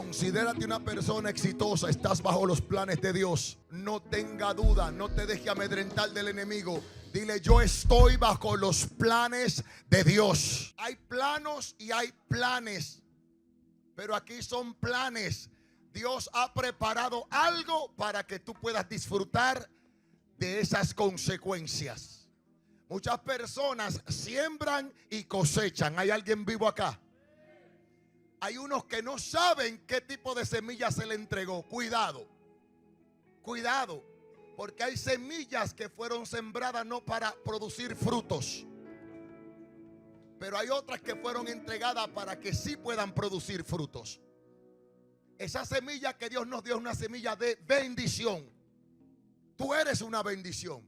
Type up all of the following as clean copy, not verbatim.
Considérate una persona exitosa. Estás bajo los planes de Dios. No tenga duda, no te deje amedrentar del enemigo. Dile: yo estoy bajo los planes de Dios. Hay planos y hay planes, pero aquí son planes. Dios ha preparado algo para que tú puedas disfrutar de esas consecuencias. Muchas personas siembran y cosechan. ¿Hay alguien vivo acá? Hay unos que no saben qué tipo de semilla se le entregó. Cuidado, cuidado, porque hay semillas que fueron sembradas no para producir frutos, pero hay otras que fueron entregadas para que sí puedan producir frutos. Esa semilla que Dios nos dio es una semilla de bendición. Tú eres una bendición.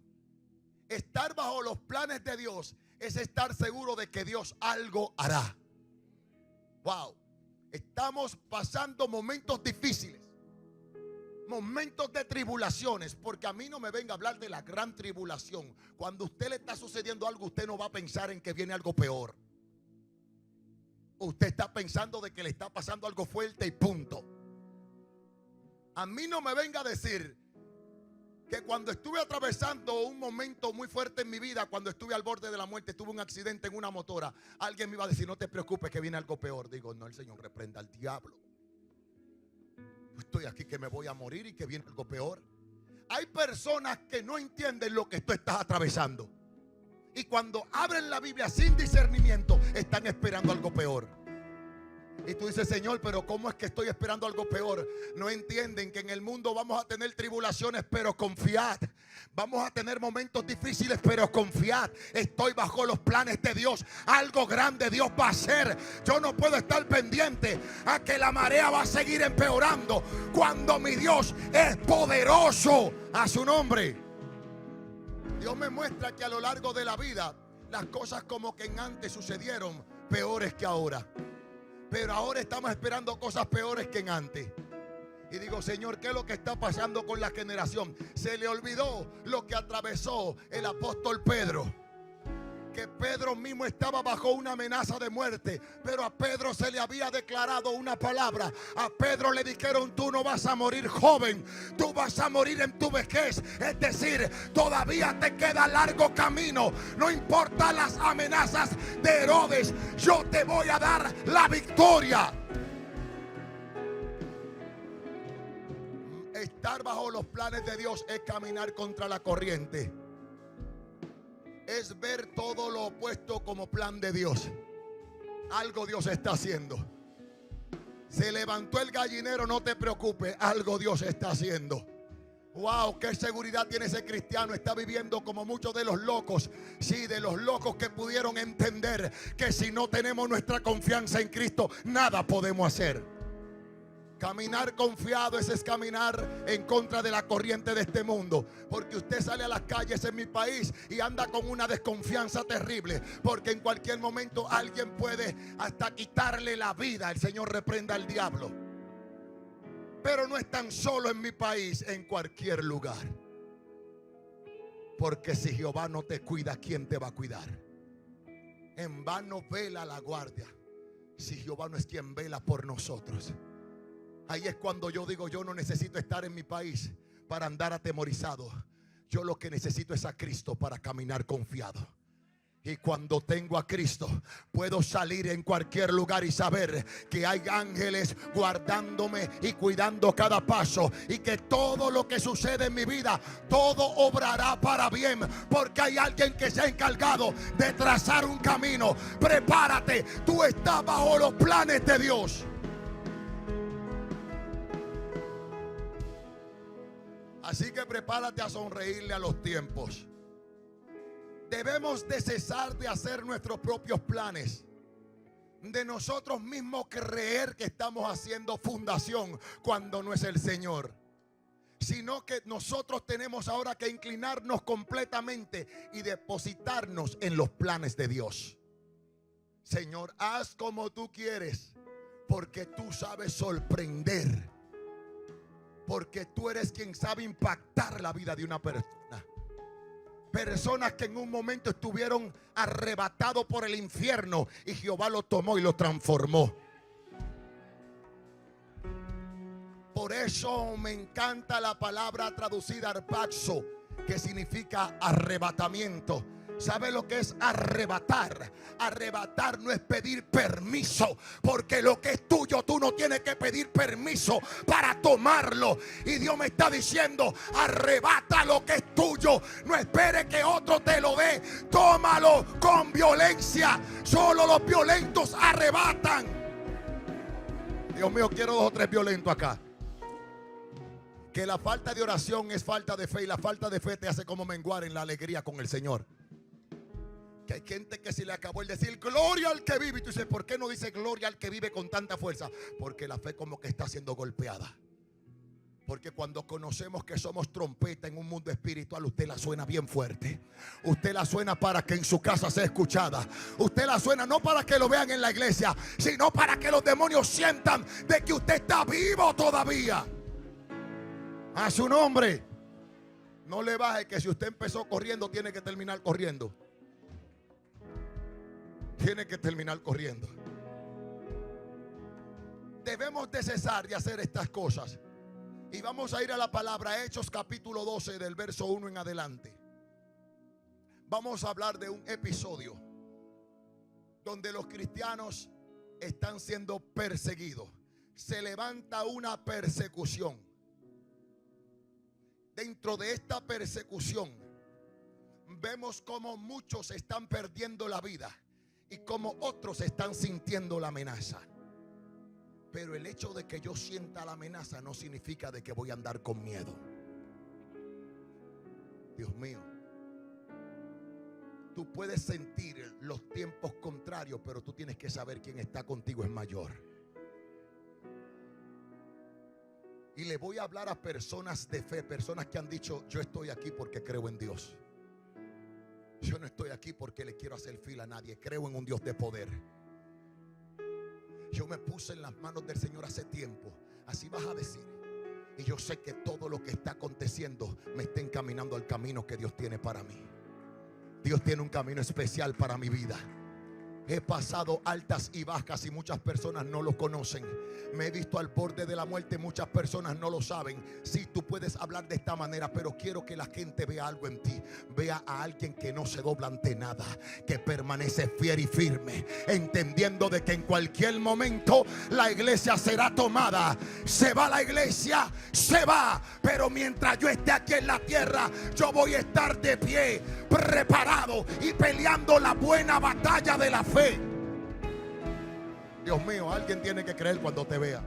Estar bajo los planes de Dios es estar seguro de que Dios algo hará. Wow. Estamos pasando momentos difíciles, momentos de tribulaciones, porque a mí no me venga a hablar de la gran tribulación. Cuando a usted le está sucediendo algo, usted no va a pensar en que viene algo peor. Usted está pensando de que le está pasando algo fuerte y punto. A mí no me venga a decir que cuando estuve atravesando un momento muy fuerte en mi vida, cuando estuve al borde de la muerte, tuve un accidente en una motora, alguien me iba a decir: no te preocupes que viene algo peor. Digo: no, el Señor reprenda al diablo. Estoy aquí que me voy a morir y que viene algo peor. Hay personas que no entienden lo que tú estás atravesando, y cuando abren la Biblia sin discernimiento, están esperando algo peor. Y tú dices: Señor, pero ¿cómo es que estoy esperando algo peor? No entienden que en el mundo vamos a tener tribulaciones, pero confiad. Vamos a tener momentos difíciles, pero confiad. Estoy bajo los planes de Dios. Algo grande Dios va a hacer. Yo no puedo estar pendiente a que la marea va a seguir empeorando, cuando mi Dios es poderoso. A su nombre. Dios me muestra que a lo largo de la vida las cosas como que en antes sucedieron peores que ahora. Pero ahora estamos esperando cosas peores que en antes. Y digo: Señor, ¿qué es lo que está pasando con la generación? Se le olvidó lo que atravesó el apóstol Pedro. Que Pedro mismo estaba bajo una amenaza de muerte, pero a Pedro se le había declarado una palabra. A Pedro le dijeron: tú no vas a morir joven, tú vas a morir en tu vejez. Es decir, todavía te queda largo camino. No importa las amenazas de Herodes, yo te voy a dar la victoria. Estar bajo los planes de Dios es caminar contra la corriente. Es ver todo lo opuesto como plan de Dios. Algo Dios está haciendo. Se levantó el gallinero, no te preocupes, algo Dios está haciendo. Wow, qué seguridad tiene ese cristiano. Está viviendo como muchos de los locos. Sí, de los locos que pudieron entender que si no tenemos nuestra confianza en Cristo, nada podemos hacer. Caminar confiado es caminar en contra de la corriente de este mundo. Porque usted sale a las calles en mi país y anda con una desconfianza terrible, porque en cualquier momento alguien puede hasta quitarle la vida. El Señor reprenda al diablo. Pero no es tan solo en mi país, en cualquier lugar. Porque si Jehová no te cuida, ¿quién te va a cuidar? En vano vela la guardia, si Jehová no es quien vela por nosotros. Ahí es cuando yo digo: yo no necesito estar en mi país para andar atemorizado. Yo lo que necesito es a Cristo para caminar confiado. Y cuando tengo a Cristo, puedo salir en cualquier lugar y saber que hay ángeles guardándome y cuidando cada paso. Y que todo lo que sucede en mi vida, todo obrará para bien. Porque hay alguien que se ha encargado de trazar un camino. Prepárate, tú estás bajo los planes de Dios. Así que prepárate a sonreírle a los tiempos. Debemos de cesar de hacer nuestros propios planes, de nosotros mismos creer que estamos haciendo fundación cuando no es el Señor, sino que nosotros tenemos ahora que inclinarnos completamente y depositarnos en los planes de Dios. Señor, haz como tú quieres, porque tú sabes sorprender. Porque tú eres quien sabe impactar la vida de una persona. Personas que en un momento estuvieron arrebatados por el infierno y Jehová lo tomó y lo transformó. Por eso me encanta la palabra traducida arpazo, que significa arrebatamiento. ¿Sabe lo que es arrebatar? Arrebatar no es pedir permiso, porque lo que es tuyo tú no tienes que pedir permiso para tomarlo. Y Dios me está diciendo: arrebata lo que es tuyo. No espere que otro te lo dé. Tómalo con violencia. Solo los violentos arrebatan. Dios mío, quiero 2 o 3 violentos acá. Que la falta de oración es falta de fe, y la falta de fe te hace como menguar en la alegría con el Señor. Que hay gente que se le acabó el decir gloria al que vive, y tú dices: ¿por qué no dice gloria al que vive con tanta fuerza? Porque la fe como que está siendo golpeada. Porque cuando conocemos que somos trompeta en un mundo espiritual, usted la suena bien fuerte. Usted la suena para que en su casa sea escuchada. Usted la suena no para que lo vean en la iglesia, sino para que los demonios sientan de que usted está vivo todavía. A su nombre. No le baje, que si usted empezó corriendo tiene que terminar corriendo. Tiene que terminar corriendo. Debemos de cesar de hacer estas cosas. Y vamos a ir a la palabra Hechos capítulo 12 del verso 1 en adelante. Vamos a hablar de un episodio donde los cristianos están siendo perseguidos. Se levanta una persecución. Dentro de esta persecución vemos como muchos están perdiendo la vida y como otros están sintiendo la amenaza. Pero el hecho de que yo sienta la amenaza no significa de que voy a andar con miedo. Dios mío, tú puedes sentir los tiempos contrarios, pero tú tienes que saber quién está contigo es mayor. Y le voy a hablar a personas de fe, personas que han dicho: yo estoy aquí porque creo en Dios. Yo no estoy aquí porque le quiero hacer fila a nadie. Creo en un Dios de poder. Yo me puse en las manos del Señor hace tiempo. Así vas a decir. Y yo sé que todo lo que está aconteciendo me está encaminando al camino que Dios tiene para mí. Dios tiene un camino especial para mi vida. He pasado altas y bajas y muchas personas no lo conocen. Me he visto al borde de la muerte, muchas personas no lo saben. Sí, tú puedes hablar de esta manera, pero quiero que la gente vea algo en ti. Vea a alguien que no se dobla ante nada, que permanece fiel y firme, entendiendo de que en cualquier momento la iglesia será tomada. Se va la iglesia, se va, pero mientras yo esté aquí en la tierra, yo voy a estar de pie, preparado y peleando la buena batalla de la fe. Dios mío, alguien tiene que creer cuando te vea.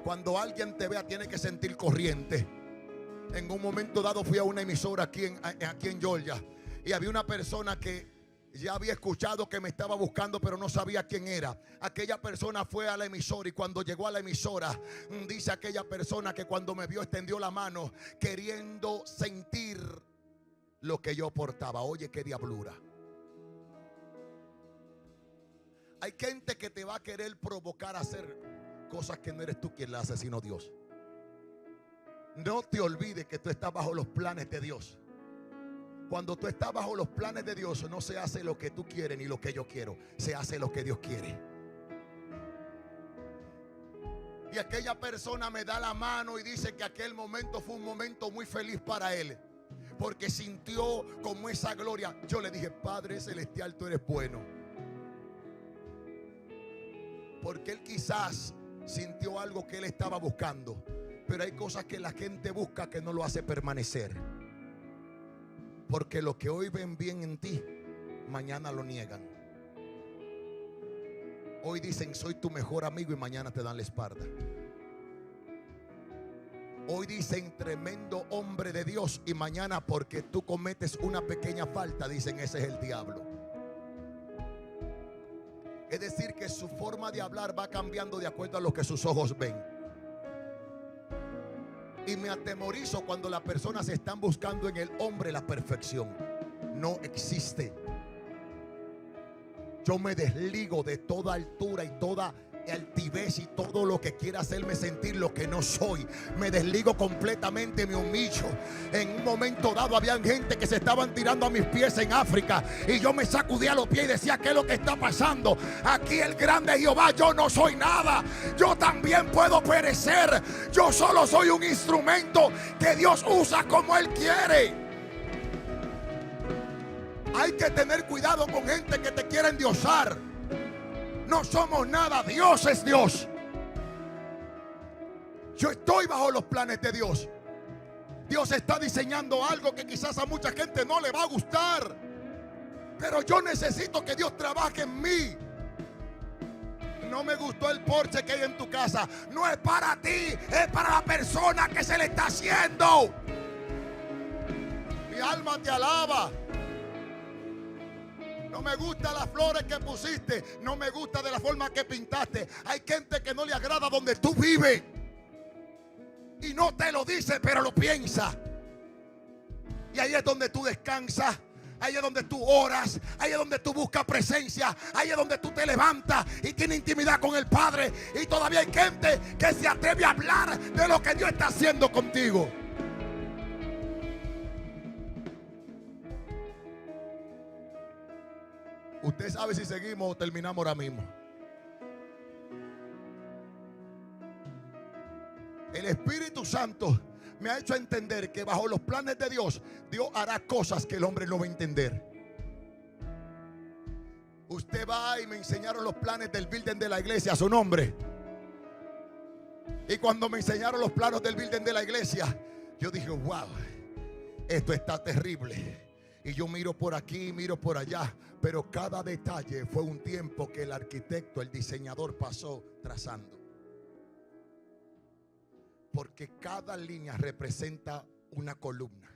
Cuando alguien te vea tiene que sentir corriente. En un momento dado fui a una emisora aquí en Georgia, y había una persona que ya había escuchado que me estaba buscando, pero no sabía quién era. Aquella persona fue a la emisora, y cuando llegó a la emisora, dice aquella persona que cuando me vio extendió la mano queriendo sentir lo que yo portaba. Oye, qué diablura. Hay gente que te va a querer provocar a hacer cosas que no eres tú quien las hace, sino Dios. No te olvides que tú estás bajo los planes de Dios. Cuando tú estás bajo los planes de Dios, no se hace lo que tú quieres ni lo que yo quiero. Se hace lo que Dios quiere. Y aquella persona me da la mano y dice que aquel momento fue un momento muy feliz para él, porque sintió como esa gloria. Yo le dije: Padre Celestial, tú eres bueno. Porque él quizás sintió algo que él estaba buscando, pero hay cosas que la gente busca que no lo hace permanecer. Porque lo que hoy ven bien en ti, mañana lo niegan. Hoy dicen: soy tu mejor amigo, y mañana te dan la espalda. Hoy dicen: tremendo hombre de Dios, y mañana, porque tú cometes una pequeña falta, dicen: ese es el diablo. Es decir, que su forma de hablar va cambiando de acuerdo a lo que sus ojos ven. Y me atemorizo cuando las personas están buscando en el hombre la perfección. No existe. Yo me desligo de toda altura y toda altivez y todo lo que quiera hacerme sentir lo que no soy. Me desligo completamente, me humillo. En un momento dado había gente que se estaban tirando a mis pies en África y yo me sacudía los pies y decía: ¿qué es lo que está pasando? Aquí el grande Jehová, yo no soy nada. Yo también puedo perecer. Yo solo soy un instrumento que Dios usa como Él quiere. Hay que tener cuidado con gente que te quiere endiosar. No somos nada, Dios es Dios. Yo estoy bajo los planes de Dios. Dios está diseñando algo que quizás a mucha gente no le va a gustar, pero yo necesito que Dios trabaje en mí. No me gustó el Porsche que hay en tu casa. No es para ti, es para la persona que se le está haciendo. Mi alma te alaba. No me gustan las flores que pusiste. No me gusta de la forma que pintaste. Hay gente que no le agrada donde tú vives y no te lo dice, pero lo piensa. Y ahí es donde tú descansas. Ahí es donde tú oras. Ahí es donde tú buscas presencia. Ahí es donde tú te levantas y tienes intimidad con el Padre. Y todavía hay gente que se atreve a hablar de lo que Dios está haciendo contigo. Usted sabe si seguimos o terminamos ahora mismo. El Espíritu Santo me ha hecho entender que bajo los planes de Dios, Dios hará cosas que el hombre no va a entender. Usted va y me enseñaron los planes del building de la iglesia a su nombre. Y cuando me enseñaron los planos del building de la iglesia, yo dije: wow, esto está terrible. Y yo miro por aquí, miro por allá, pero cada detalle fue un tiempo que el arquitecto, el diseñador pasó trazando. Porque cada línea representa una columna.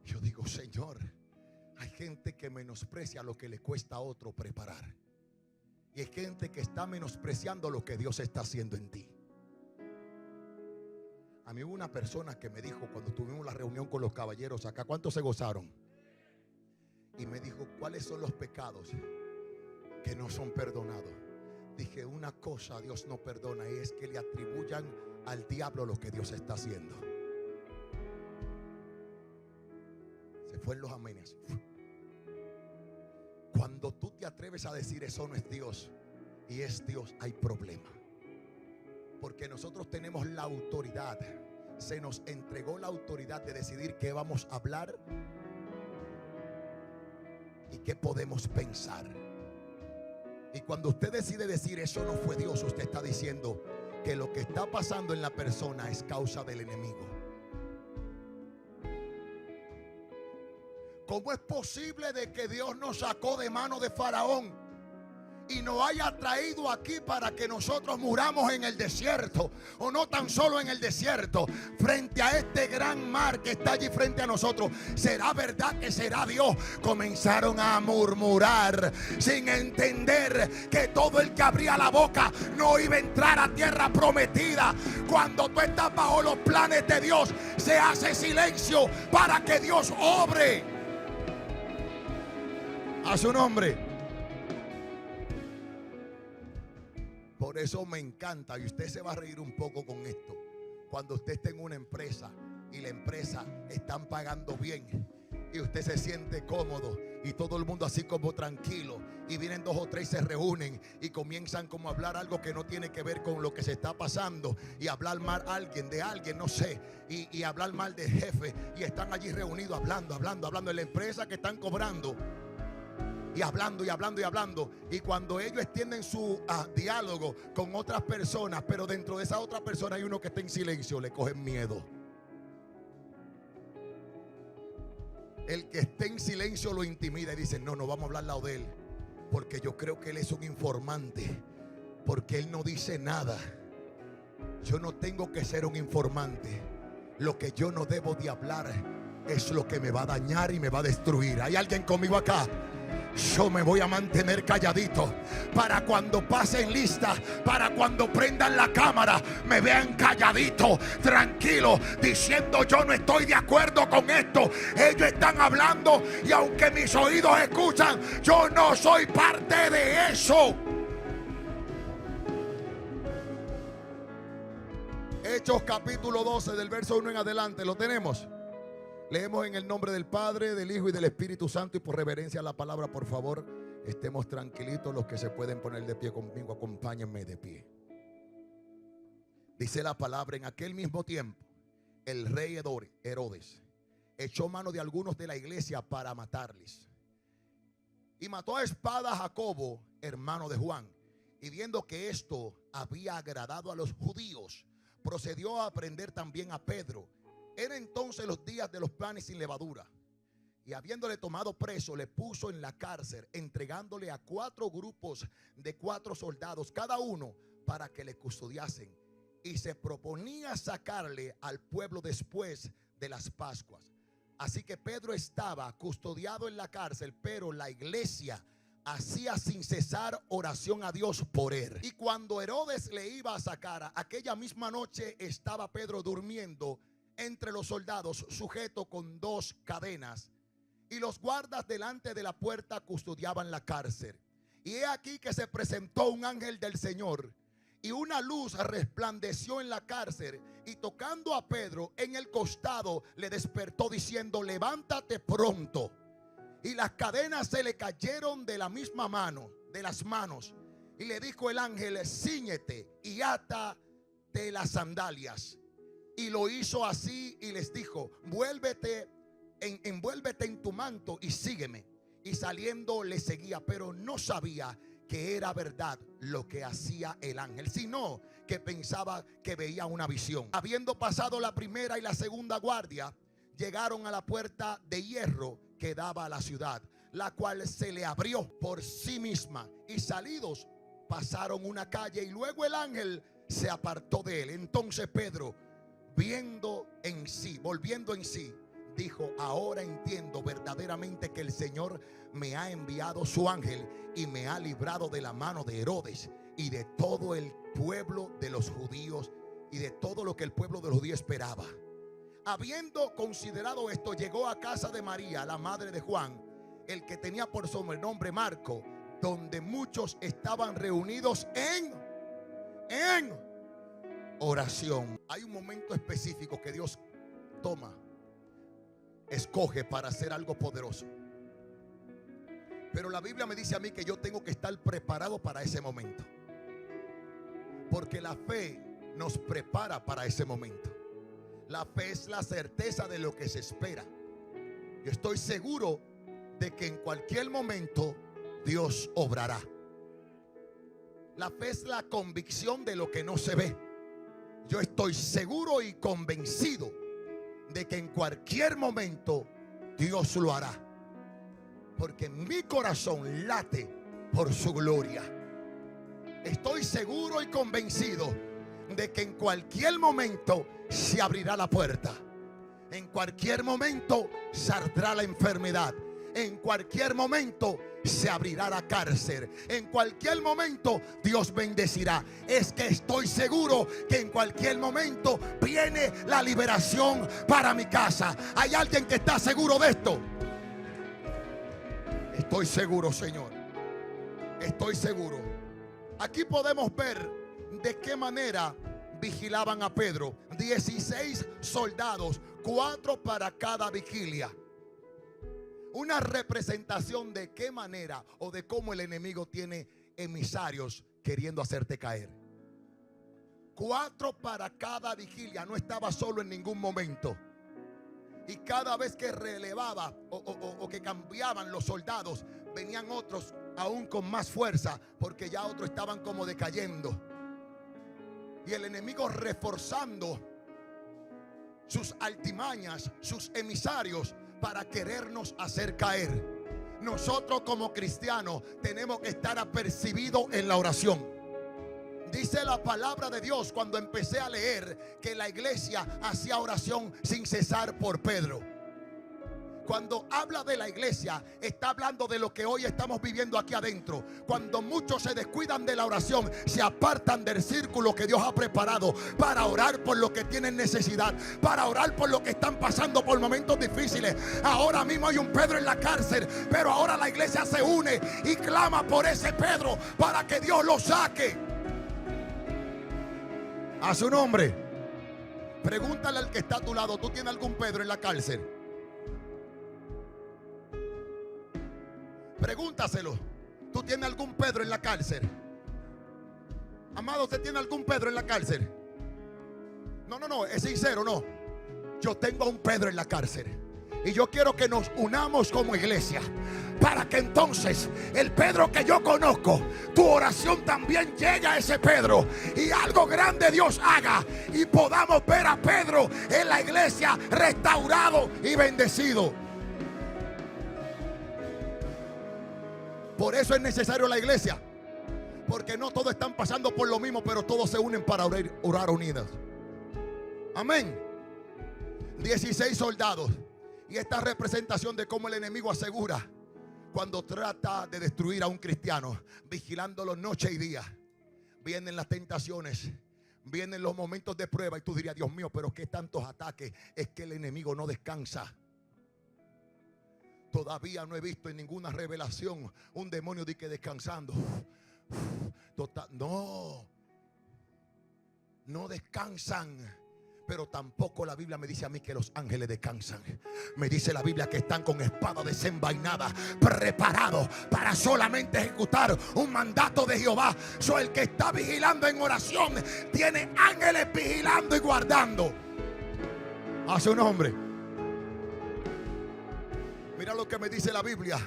Yo digo: Señor, hay gente que menosprecia lo que le cuesta a otro preparar. Y hay gente que está menospreciando lo que Dios está haciendo en ti. A mí hubo una persona que me dijo cuando tuvimos la reunión con los caballeros acá: ¿cuántos se gozaron? Y me dijo: ¿cuáles son los pecados que no son perdonados? Dije: una cosa Dios no perdona, y es que le atribuyan al diablo lo que Dios está haciendo. Se fueron los amenes. Cuando tú te atreves a decir eso no es Dios y es Dios, hay problema. Porque nosotros tenemos la autoridad. Se nos entregó la autoridad de decidir qué vamos a hablar y qué podemos pensar. Y cuando usted decide decir eso no fue Dios, usted está diciendo que lo que está pasando en la persona es causa del enemigo. ¿Cómo es posible de que Dios nos sacó de mano de Faraón y nos haya traído aquí para que nosotros muramos en el desierto? O no tan solo en el desierto, frente a este gran mar que está allí frente a nosotros. ¿Será verdad que será Dios? Comenzaron a murmurar sin entender que todo el que abría la boca no iba a entrar a tierra prometida. Cuando tú estás bajo los planes de Dios, se hace silencio para que Dios obre. A su nombre. Por eso me encanta, y usted se va a reír un poco con esto, cuando usted esté en una empresa y la empresa están pagando bien y usted se siente cómodo y todo el mundo así como tranquilo, y vienen 2 o 3, se reúnen y comienzan como a hablar algo que no tiene que ver con lo que se está pasando, y hablar mal de alguien, no sé, y hablar mal del jefe, y están allí reunidos hablando en la empresa que están cobrando. Y hablando. Y cuando ellos extienden su diálogo con otras personas, pero dentro de esa otra persona hay uno que está en silencio, le cogen miedo. El que esté en silencio lo intimida y dice: no vamos a hablar al lado de él, porque yo creo que él es un informante, porque él no dice nada. Yo no tengo que ser un informante. Lo que yo no debo de hablar es lo que me va a dañar y me va a destruir. ¿Hay alguien conmigo acá? Yo me voy a mantener calladito para cuando pasen lista, para cuando prendan la cámara, me vean calladito, tranquilo, diciendo: yo no estoy de acuerdo con esto. Ellos están hablando y aunque mis oídos escuchan, yo no soy parte de eso. Hechos capítulo 12 del verso 1 en adelante. ¿Lo tenemos? Leemos en el nombre del Padre, del Hijo y del Espíritu Santo. Y por reverencia a la palabra, por favor, estemos tranquilitos. Los que se pueden poner de pie conmigo, acompáñenme de pie. Dice la palabra: en aquel mismo tiempo el rey Herodes echó mano de algunos de la iglesia para matarles, y mató a espada a Jacobo, hermano de Juan. Y viendo que esto había agradado a los judíos, procedió a prender también a Pedro. Era entonces los días de los panes sin levadura. Y habiéndole tomado preso, le puso en la cárcel, entregándole a 4 grupos de 4 soldados cada uno, para que le custodiasen. Y se proponía sacarle al pueblo después de las Pascuas. Así que Pedro estaba custodiado en la cárcel, pero la iglesia hacía sin cesar oración a Dios por él. Y cuando Herodes le iba a sacar, aquella misma noche estaba Pedro durmiendo entre los soldados, sujeto con 2 cadenas, y los guardas delante de la puerta custodiaban la cárcel. Y he aquí que se presentó un ángel del Señor, y una luz resplandeció en la cárcel, y tocando a Pedro en el costado, le despertó diciendo: levántate pronto. Y las cadenas se le cayeron de la misma mano, de las manos. Y le dijo el ángel: cíñete y átate las sandalias. Y lo hizo así, y les dijo: envuélvete en tu manto y sígueme. Y saliendo le seguía, pero no sabía que era verdad lo que hacía el ángel, sino que pensaba que veía una visión. Habiendo pasado la primera y la segunda guardia, llegaron a la puerta de hierro que daba a la ciudad, la cual se le abrió por sí misma, y salidos pasaron una calle, y luego el ángel se apartó de él. Entonces Pedro, volviendo en sí, dijo: ahora entiendo verdaderamente que el Señor me ha enviado su ángel y me ha librado de la mano de Herodes y de todo el pueblo de los judíos, y de todo lo que el pueblo de los judíos esperaba. Habiendo considerado esto, llegó a casa de María, la madre de Juan, el que tenía por sobrenombre Marco, donde muchos estaban reunidos en oración. Hay un momento específico que Dios escoge para hacer algo poderoso. Pero la Biblia me dice a mí que yo tengo que estar preparado para ese momento, porque la fe nos prepara para ese momento. La fe es la certeza de lo que se espera. Yo estoy seguro de que en cualquier momento Dios obrará. La fe es la convicción de lo que no se ve. Yo estoy seguro y convencido de que en cualquier momento Dios lo hará, porque mi corazón late por su gloria. Estoy seguro y convencido de que en cualquier momento se abrirá la puerta. En cualquier momento saldrá la enfermedad. En cualquier momento se abrirá la cárcel. En cualquier momento Dios bendecirá. Es que estoy seguro que en cualquier momento viene la liberación para mi casa. ¿Hay alguien que está seguro de esto? Estoy seguro, Señor. Estoy seguro. Aquí podemos ver de qué manera vigilaban a Pedro. 16 soldados, 4 para cada vigilia. Una representación de qué manera o de cómo el enemigo tiene emisarios queriendo hacerte caer. 4 para cada vigilia. No estaba solo en ningún momento. Y cada vez que relevaba o que cambiaban los soldados, venían otros aún con más fuerza, porque ya otros estaban como decayendo. Y el enemigo reforzando sus altimañas, sus emisarios, para querernos hacer caer. Nosotros como cristianos tenemos que estar apercibidos en la oración. Dice la palabra de Dios, cuando empecé a leer, que la iglesia hacía oración sin cesar por Pedro. Cuando habla de la iglesia, está hablando de lo que hoy estamos viviendo aquí adentro. Cuando muchos se descuidan de la oración, se apartan del círculo que Dios ha preparado para orar por lo que tienen necesidad, para orar por lo que están pasando por momentos difíciles. Ahora mismo hay un Pedro en la cárcel, pero ahora la iglesia se une y clama por ese Pedro para que Dios lo saque. A su nombre. Pregúntale al que está a tu lado, ¿tú tienes algún Pedro en la cárcel? Pregúntaselo. ¿Tú tienes algún Pedro en la cárcel? Amado, ¿usted tiene algún Pedro en la cárcel? No, es sincero, no. Yo tengo a un Pedro en la cárcel. Y yo quiero que nos unamos como iglesia, para que entonces el Pedro que yo conozco, tu oración también llegue a ese Pedro, y algo grande Dios haga, y podamos ver a Pedro en la iglesia restaurado y bendecido. Por eso es necesario la iglesia, porque no todos están pasando por lo mismo, pero todos se unen para orar unidas. Amén. 16 soldados. Y esta representación de cómo el enemigo asegura cuando trata de destruir a un cristiano, vigilándolo noche y día. Vienen las tentaciones, vienen los momentos de prueba, y tú dirías, Dios mío, pero qué tantos ataques. Es que el enemigo no descansa. Todavía no he visto en ninguna revelación un demonio de que descansando. No descansan. Pero tampoco la Biblia me dice a mí que los ángeles descansan. Me dice la Biblia que están con espada desenvainada, preparados para solamente ejecutar un mandato de Jehová. El que está vigilando en oración tiene ángeles vigilando y guardando a su nombre. Mira lo que me dice la Biblia,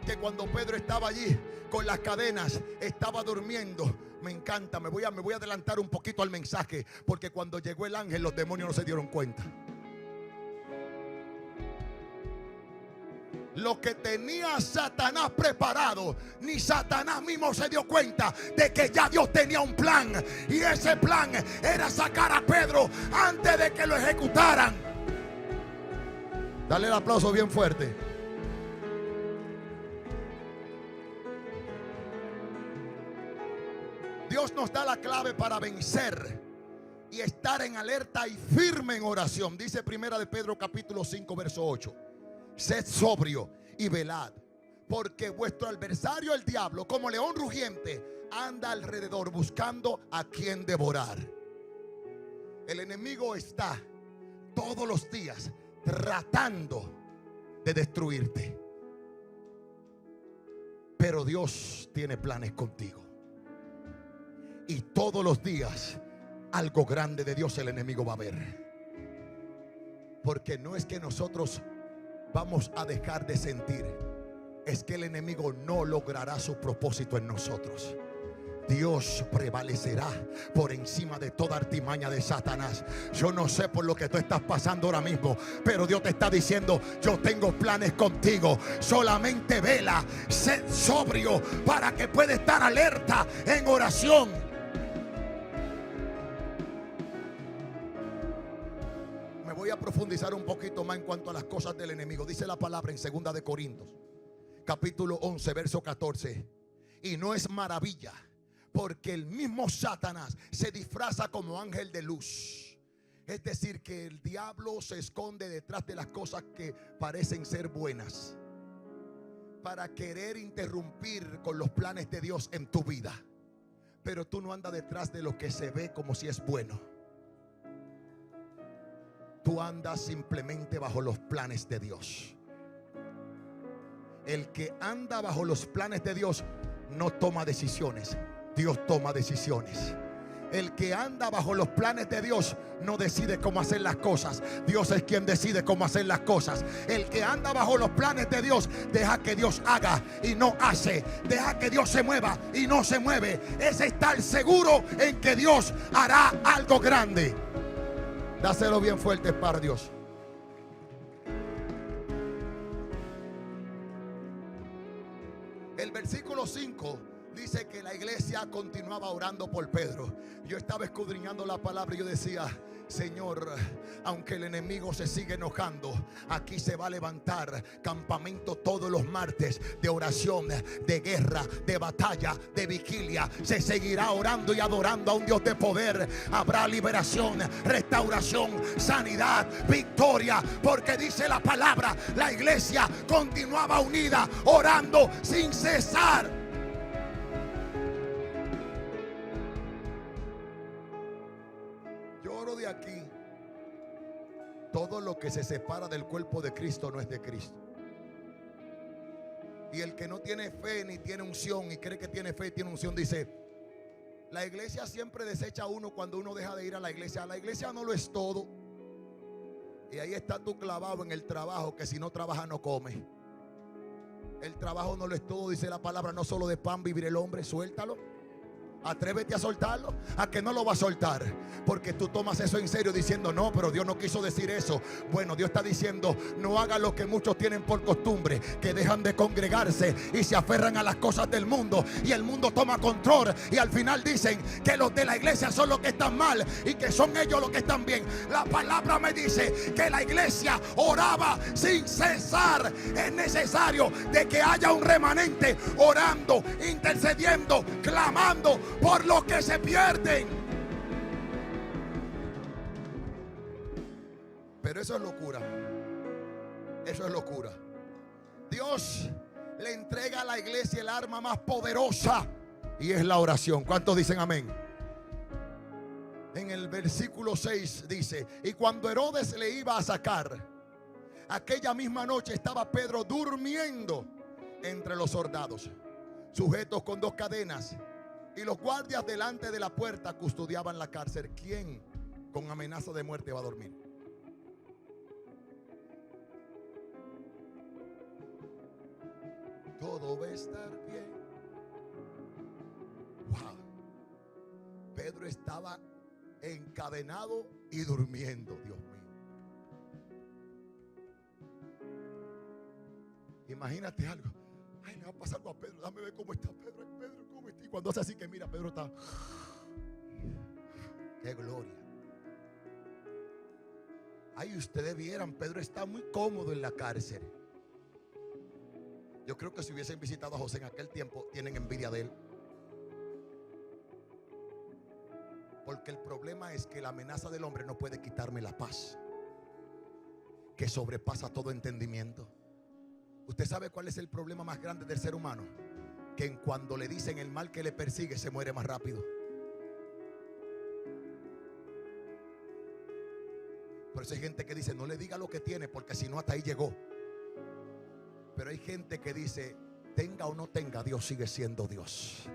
que cuando Pedro estaba allí con las cadenas, estaba durmiendo. Me encanta, me voy a adelantar un poquito al mensaje, porque cuando llegó el ángel los demonios no se dieron cuenta. Lo que tenía Satanás preparado, ni Satanás mismo se dio cuenta de que ya Dios tenía un plan, y ese plan era sacar a Pedro antes de que lo ejecutaran. Dale el aplauso bien fuerte. Dios nos da la clave para vencer y estar en alerta y firme en oración. Dice primera de Pedro capítulo 5 verso 8. Sed sobrio y velad, porque vuestro adversario el diablo, como león rugiente, anda alrededor buscando a quien devorar. El enemigo está todos los días tratando de destruirte, pero Dios tiene planes contigo. Y todos los días algo grande de Dios el enemigo va a ver. Porque no es que nosotros vamos a dejar de sentir, es que el enemigo no logrará su propósito en nosotros. Dios prevalecerá por encima de toda artimaña de Satanás. Yo no sé por lo que tú estás pasando ahora mismo, pero Dios te está diciendo, yo tengo planes contigo. Solamente vela, sé sobrio para que puedas estar alerta en oración. Voy a profundizar un poquito más en cuanto a las cosas del enemigo. Dice la palabra en 2 de Corintios capítulo 11 verso 14. Y no es maravilla, porque el mismo Satanás se disfraza como ángel de luz. Es decir, que el diablo se esconde detrás de las cosas que parecen ser buenas, para querer interrumpir con los planes de Dios en tu vida. Pero tú no andas detrás de lo que se ve como si es bueno. Tú andas simplemente bajo los planes de Dios. El que anda bajo los planes de Dios no toma decisiones, Dios toma decisiones. El que anda bajo los planes de Dios no decide cómo hacer las cosas, Dios es quien decide cómo hacer las cosas. El que anda bajo los planes de Dios deja que Dios haga y no hace, deja que Dios se mueva y no se mueve. Es estar seguro en que Dios hará algo grande. Dáselo bien fuerte para Dios. El versículo 5 dice que la iglesia continuaba orando por Pedro. Yo estaba escudriñando la palabra y yo decía, Señor, aunque el enemigo se sigue enojando, aquí se va a levantar campamento todos los martes de oración, de guerra, de batalla, de vigilia. Se seguirá orando y adorando a un Dios de poder. Habrá liberación, restauración, sanidad, victoria, porque dice la palabra, la iglesia continuaba unida, orando sin cesar. De aquí Todo lo que se separa del cuerpo de Cristo no es de Cristo. Y el que no tiene fe ni tiene unción y cree que tiene fe y tiene unción, dice: la iglesia siempre desecha a uno cuando uno deja de ir a la iglesia. La iglesia no lo es todo. Y ahí está tú clavado en el trabajo, que si no trabaja no come. El trabajo no lo es todo, dice la palabra. No solo de pan vivir el hombre. Suéltalo. Atrévete a soltarlo. A que no lo va a soltar, porque tú tomas eso en serio diciendo: no, pero Dios no quiso decir eso. Bueno, Dios está diciendo: no haga lo que muchos tienen por costumbre, que dejan de congregarse y se aferran a las cosas del mundo, y el mundo toma control, y al final dicen que los de la iglesia son los que están mal y que son ellos los que están bien. La palabra me dice que la iglesia oraba sin cesar. Es necesario de que haya un remanente orando, intercediendo, clamando por los que se pierden. Pero eso es locura. Eso es locura. Dios le entrega a la iglesia el arma más poderosa, y es la oración. ¿Cuántos dicen amén? En el versículo 6 dice: y cuando Herodes le iba a sacar, aquella misma noche estaba Pedro durmiendo entre los soldados, sujetos con 2 cadenas. Y los guardias delante de la puerta custodiaban la cárcel. ¿Quién con amenaza de muerte va a dormir? Todo va a estar bien. Wow. Pedro estaba encadenado y durmiendo. Dios mío. Imagínate algo. Ay, le va a pasar algo a Pedro. Dame ver cómo está Pedro. Ay, Pedro, ¿cómo está? Y cuando hace así, que mira, Pedro está. ¡Qué gloria! Ay, ustedes vieran, Pedro está muy cómodo en la cárcel. Yo creo que si hubiesen visitado a José en aquel tiempo, tienen envidia de él. Porque el problema es que la amenaza del hombre no puede quitarme la paz, que sobrepasa todo entendimiento. ¿Usted sabe cuál es el problema más grande del ser humano? Que en cuando le dicen el mal que le persigue, se muere más rápido. Por eso hay gente que dice: no le diga lo que tiene, porque si no hasta ahí llegó. Pero hay gente que dice: tenga o no tenga, Dios sigue siendo Dios.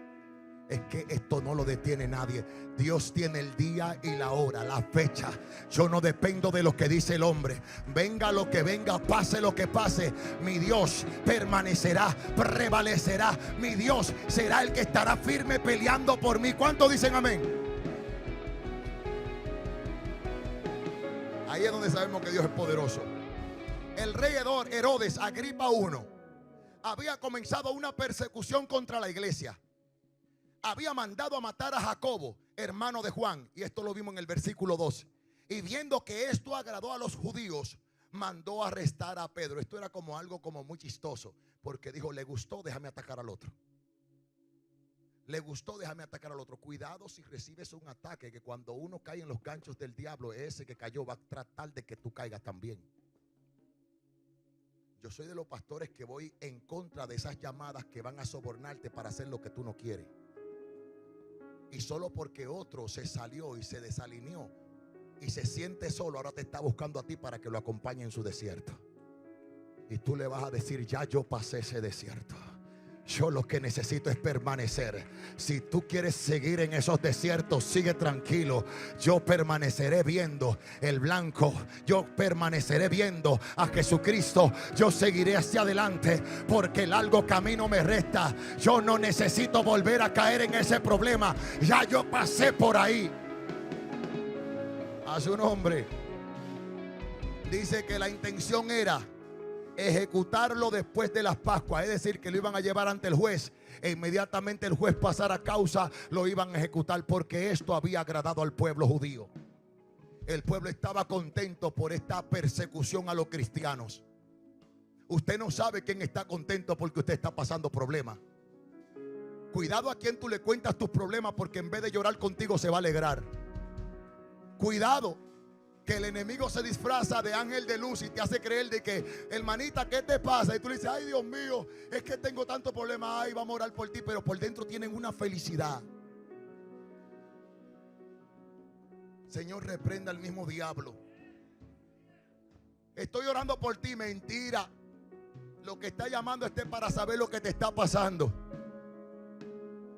Es que esto no lo detiene nadie. Dios tiene el día y la hora, la fecha. Yo no dependo de lo que dice el hombre. Venga lo que venga, pase lo que pase, mi Dios permanecerá, prevalecerá. Mi Dios será el que estará firme peleando por mí. ¿Cuántos dicen amén? Ahí es donde sabemos que Dios es poderoso. El rey Herodes Agripa I había comenzado una persecución contra la iglesia. Había mandado a matar a Jacobo, hermano de Juan, y esto lo vimos en el versículo 2. Y viendo que esto agradó a los judíos, mandó arrestar a Pedro. Esto era como algo como muy chistoso, porque dijo: le gustó, déjame atacar al otro. Le gustó, déjame atacar al otro. Cuidado si recibes un ataque, que cuando uno cae en los ganchos del diablo, ese que cayó va a tratar de que tú caigas también. Yo soy de los pastores que voy en contra de esas llamadas que van a sobornarte para hacer lo que tú no quieres. Y solo porque otro se salió y se desalineó y se siente solo, ahora te está buscando a ti para que lo acompañe en su desierto. Y tú le vas a decir: ya yo pasé ese desierto. Yo lo que necesito es permanecer. Si tú quieres seguir en esos desiertos, sigue tranquilo. Yo permaneceré viendo el blanco. Yo permaneceré viendo a Jesucristo. Yo seguiré hacia adelante, porque el largo camino me resta. Yo no necesito volver a caer en ese problema. Ya yo pasé por ahí. A su nombre. Dice que la intención era ejecutarlo después de las Pascuas, es decir, que lo iban a llevar ante el juez, e inmediatamente el juez pasara causa, lo iban a ejecutar, porque esto había agradado al pueblo judío. El pueblo estaba contento por esta persecución a los cristianos. Usted no sabe quién está contento porque usted está pasando problemas. Cuidado a quien tú le cuentas tus problemas, porque en vez de llorar contigo se va a alegrar. Cuidado, que el enemigo se disfraza de ángel de luz y te hace creer de que: hermanita, ¿qué te pasa? Y tú le dices: ay, Dios mío, es que tengo tanto problema. Ay, vamos a orar por ti. Pero por dentro tienen una felicidad. Señor, reprenda al mismo diablo. Estoy orando por ti. Mentira. Lo que está llamando es para saber lo que te está pasando.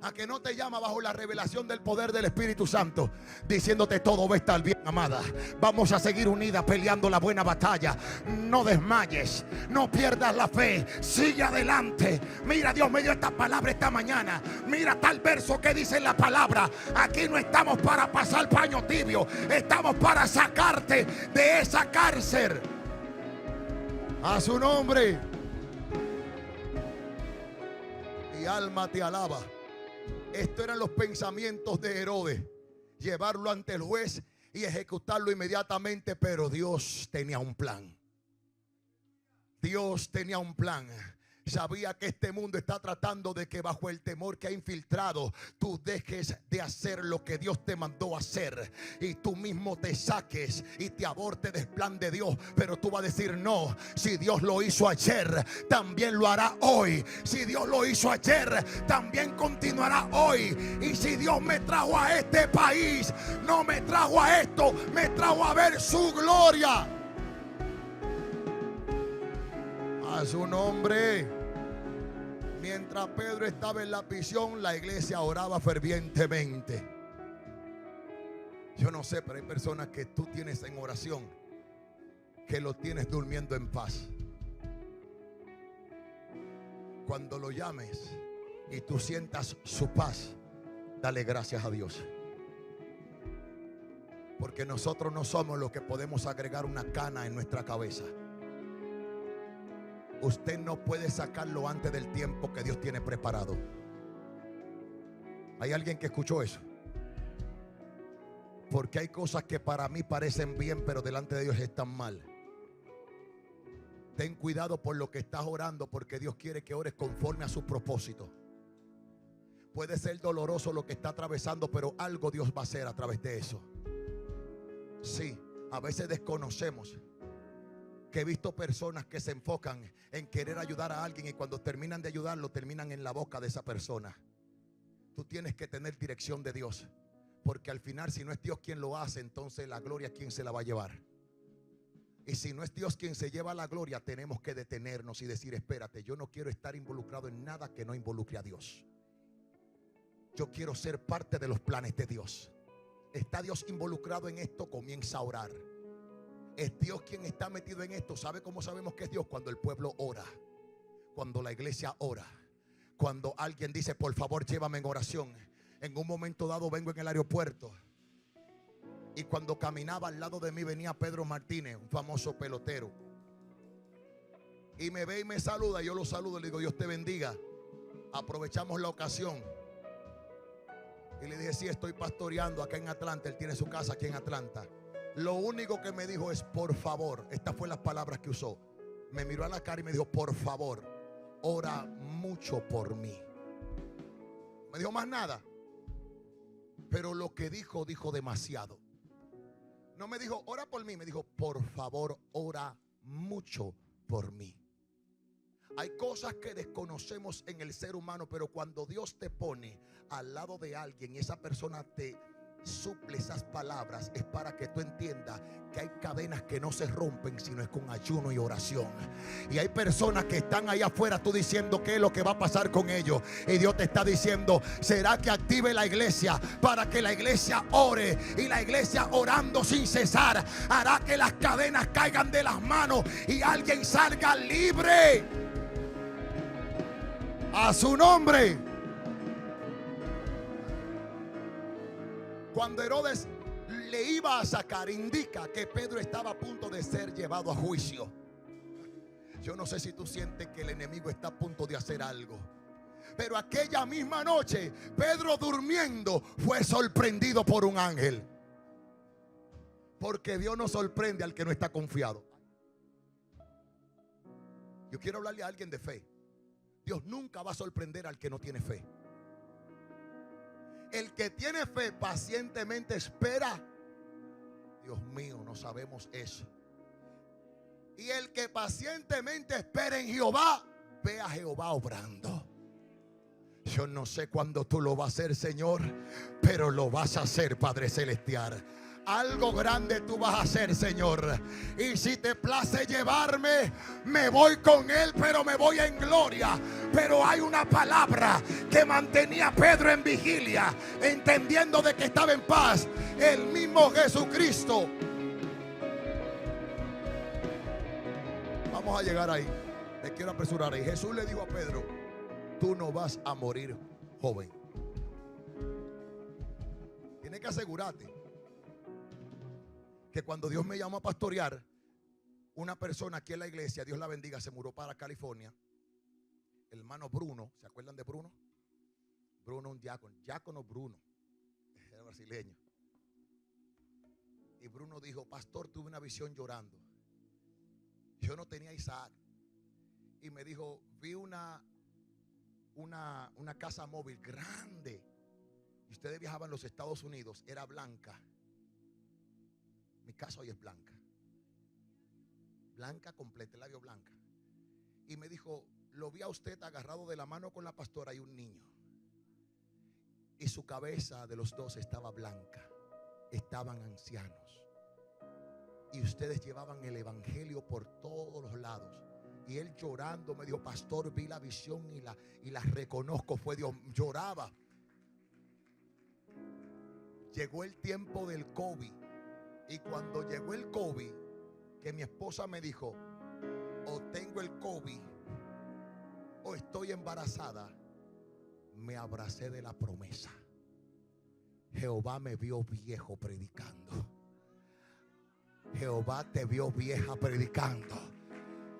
A que no te llama bajo la revelación del poder del Espíritu Santo, diciéndote todo va a estar bien, amada. Vamos a seguir unidas peleando la buena batalla. No desmayes, no pierdas la fe, sigue adelante. Mira, Dios me dio esta palabra esta mañana. Mira tal verso que dice en la palabra. Aquí no estamos para pasar paño tibio, estamos para sacarte de esa cárcel. A su nombre. Mi alma te alaba. Estos eran los pensamientos de Herodes: llevarlo ante el juez y ejecutarlo inmediatamente. Pero Dios tenía un plan. Dios tenía un plan. Sabía que este mundo está tratando de que bajo el temor que ha infiltrado, tú dejes de hacer lo que Dios te mandó a hacer y tú mismo te saques y te abortes del plan de Dios. Pero tú vas a decir: no, si Dios lo hizo ayer, también lo hará hoy. Si Dios lo hizo ayer, también continuará hoy. Y si Dios me trajo a este país, no me trajo a esto, me trajo a ver su gloria. A su nombre. Mientras Pedro estaba en la prisión, la iglesia oraba fervientemente. Yo no sé, pero hay personas que tú tienes en oración que lo tienes durmiendo en paz. Cuando lo llames y tú sientas su paz, dale gracias a Dios. Porque nosotros no somos los que podemos agregar una cana en nuestra cabeza. Usted no puede sacarlo antes del tiempo que Dios tiene preparado. ¿Hay alguien que escuchó eso? Porque hay cosas que para mí parecen bien, pero delante de Dios están mal. Ten cuidado por lo que estás orando, porque Dios quiere que ores conforme a su propósito. Puede ser doloroso lo que está atravesando, pero algo Dios va a hacer a través de eso. Sí, a veces desconocemos. Que he visto personas que se enfocan en querer ayudar a alguien y cuando terminan de ayudarlo, terminan en la boca de esa persona. Tú tienes que tener dirección de Dios, porque al final, si no es Dios quien lo hace, entonces la gloria, ¿quién se la va a llevar? Y si no es Dios quien se lleva la gloria, tenemos que detenernos y decir: espérate, yo no quiero estar involucrado en nada que no involucre a Dios. Yo quiero ser parte de los planes de Dios. ¿Está Dios involucrado en esto? Comienza a orar. Es Dios quien está metido en esto. ¿Sabe cómo sabemos que es Dios? Cuando el pueblo ora, cuando la iglesia ora, cuando alguien dice: por favor, llévame en oración. En un momento dado vengo en el aeropuerto y cuando caminaba al lado de mí venía Pedro Martínez, un famoso pelotero, y me ve y me saluda. Yo lo saludo y le digo: Dios te bendiga. Aprovechamos la ocasión y le dije: sí, estoy pastoreando acá en Atlanta. Él tiene su casa aquí en Atlanta. Lo único que me dijo es: por favor. Estas fueron las palabras que usó. Me miró a la cara y me dijo: por favor, ora mucho por mí. No me dijo más nada, pero lo que dijo, dijo demasiado. No me dijo: ora por mí. Me dijo: por favor, ora mucho por mí. Hay cosas que desconocemos en el ser humano, pero cuando Dios te pone al lado de alguien y esa persona te suple esas palabras, es para que tú entiendas que hay cadenas que no se rompen sino es con ayuno y oración. Y hay personas que están allá afuera, tú diciendo qué es lo que va a pasar con ellos, y Dios te está diciendo: será que active la iglesia para que la iglesia ore, y la iglesia orando sin cesar hará que las cadenas caigan de las manos y alguien salga libre. A su nombre. Cuando Herodes le iba a sacar, indica que Pedro estaba a punto de ser llevado a juicio. Yo no sé si tú sientes que el enemigo está a punto de hacer algo, pero aquella misma noche, Pedro durmiendo fue sorprendido por un ángel. Porque Dios no sorprende al que no está confiado. Yo quiero hablarle a alguien de fe. Dios nunca va a sorprender al que no tiene fe. El que tiene fe pacientemente espera. Dios mío, no sabemos eso. Y el que pacientemente espera en Jehová, ve a Jehová obrando. Yo no sé cuándo tú lo vas a hacer, Señor, pero lo vas a hacer, Padre Celestial. Algo grande tú vas a hacer, Señor. Y si te place llevarme, me voy con Él, pero me voy en gloria. Pero hay una palabra que mantenía a Pedro en vigilia, entendiendo de que estaba en paz. El mismo Jesucristo. Vamos a llegar ahí. Me quiero apresurar ahí. Jesús le dijo a Pedro: tú no vas a morir joven. Tienes que asegurarte que cuando Dios me llamó a pastorear, una persona aquí en la iglesia, Dios la bendiga, se mudó para California. El hermano Bruno, ¿se acuerdan de Bruno? Bruno, un diácono Bruno, era brasileño. Y Bruno dijo: pastor, tuve una visión llorando. Yo no tenía Isaac. Y me dijo: vi una casa móvil grande. Y ustedes viajaban a los Estados Unidos, era blanca. Mi casa hoy es blanca. Blanca completa, el labio blanca. Y me dijo: lo vi a usted agarrado de la mano con la pastora y un niño. Y su cabeza de los dos estaba blanca. Estaban ancianos. Y ustedes llevaban el evangelio por todos los lados. Y él llorando me dijo: pastor, vi la visión y la reconozco, fue Dios. Lloraba. Llegó el tiempo del COVID. Y cuando llegó el COVID, que mi esposa me dijo: o tengo el COVID o estoy embarazada, me abracé de la promesa. Jehová me vio viejo predicando. Jehová te vio vieja predicando.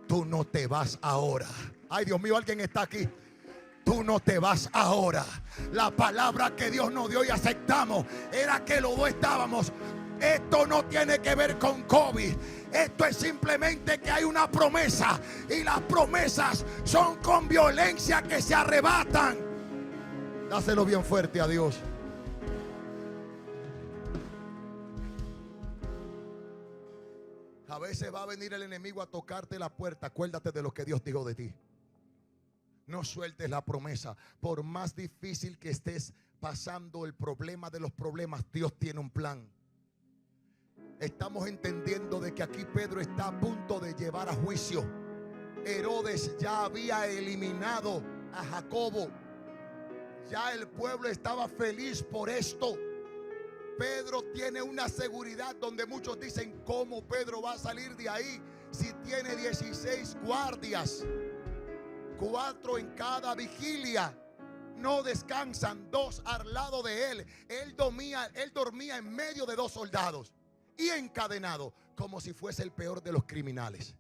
Tú no te vas ahora. Ay, Dios mío, alguien está aquí. Tú no te vas ahora. La palabra que Dios nos dio y aceptamos era que los dos estábamos. Esto no tiene que ver con COVID. Esto es simplemente que hay una promesa. Y las promesas son con violencia que se arrebatan. Dáselo bien fuerte a Dios. A veces va a venir el enemigo a tocarte la puerta. Acuérdate de lo que Dios dijo de ti. No sueltes la promesa. Por más difícil que estés pasando el problema de los problemas, Dios tiene un plan. Estamos entendiendo de que aquí Pedro está a punto de llevar a juicio. Herodes ya había eliminado a Jacobo. Ya el pueblo estaba feliz por esto. Pedro tiene una seguridad donde muchos dicen: ¿cómo Pedro va a salir de ahí si tiene 16 guardias? 4 en cada vigilia. No descansan, 2 al lado de él. Él dormía en medio de 2 soldados y encadenado, como si fuese el peor de los criminales.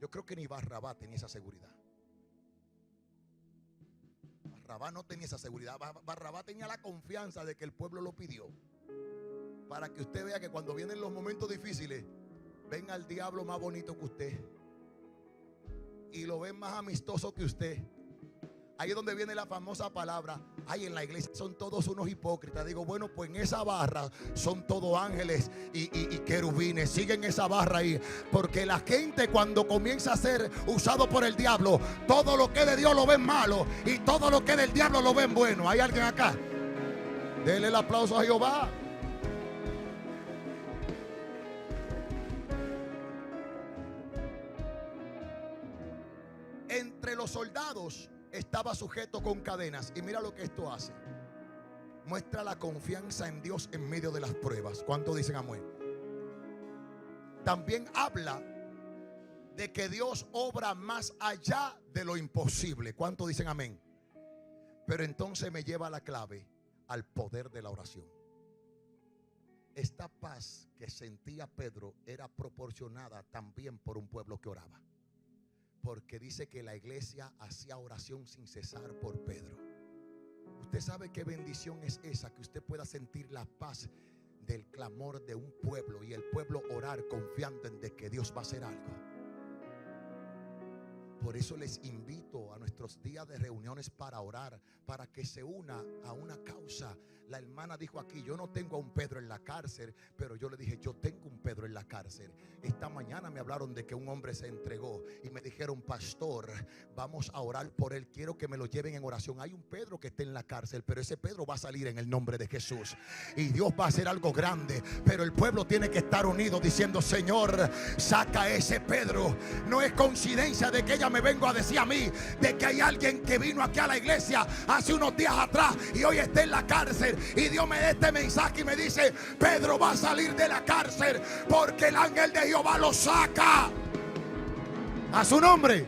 Yo creo que ni Barrabás tenía esa seguridad. Barrabás no tenía esa seguridad. Barrabás tenía la confianza de que el pueblo lo pidió. Para que usted vea que cuando vienen los momentos difíciles, ven al diablo más bonito que usted y lo ven más amistoso que usted. Ahí es donde viene la famosa palabra: ay, en la iglesia son todos unos hipócritas. Digo, bueno, pues en esa barra son todos ángeles y querubines. Siguen esa barra ahí. Porque la gente, cuando comienza a ser usado por el diablo, todo lo que es de Dios lo ven malo y todo lo que es del diablo lo ven bueno. ¿Hay alguien acá? Denle el aplauso a Jehová. Entre los soldados estaba sujeto con cadenas. Y mira lo que esto hace. Muestra la confianza en Dios en medio de las pruebas. ¿Cuántos dicen amén? También habla de que Dios obra más allá de lo imposible. ¿Cuántos dicen amén? Pero entonces me lleva a la clave, al poder de la oración. Esta paz que sentía Pedro era proporcionada también por un pueblo que oraba. Porque dice que la iglesia hacía oración sin cesar por Pedro. Usted sabe qué bendición es esa, que usted pueda sentir la paz del clamor de un pueblo y el pueblo orar confiando en de que Dios va a hacer algo. Por eso les invito a nuestros días de reuniones para orar, para que se una a una causa La hermana dijo aquí: yo no tengo a un Pedro en la cárcel, pero yo le dije: yo tengo un Pedro en la cárcel. Esta mañana me hablaron de que un hombre se entregó y me dijeron: pastor, vamos a orar por él, quiero que me lo lleven en oración. Hay un Pedro que está en la cárcel, pero ese Pedro va a salir en el nombre de Jesús, y Dios va a hacer algo grande. Pero el pueblo tiene que estar unido diciendo: Señor, saca a ese Pedro. No es coincidencia de que ella me vengo a decir a mí de que hay alguien que vino aquí a la iglesia hace unos días atrás y hoy está en la cárcel, y Dios me da este mensaje y me dice: Pedro va a salir de la cárcel porque el ángel de Jehová lo saca. A su nombre.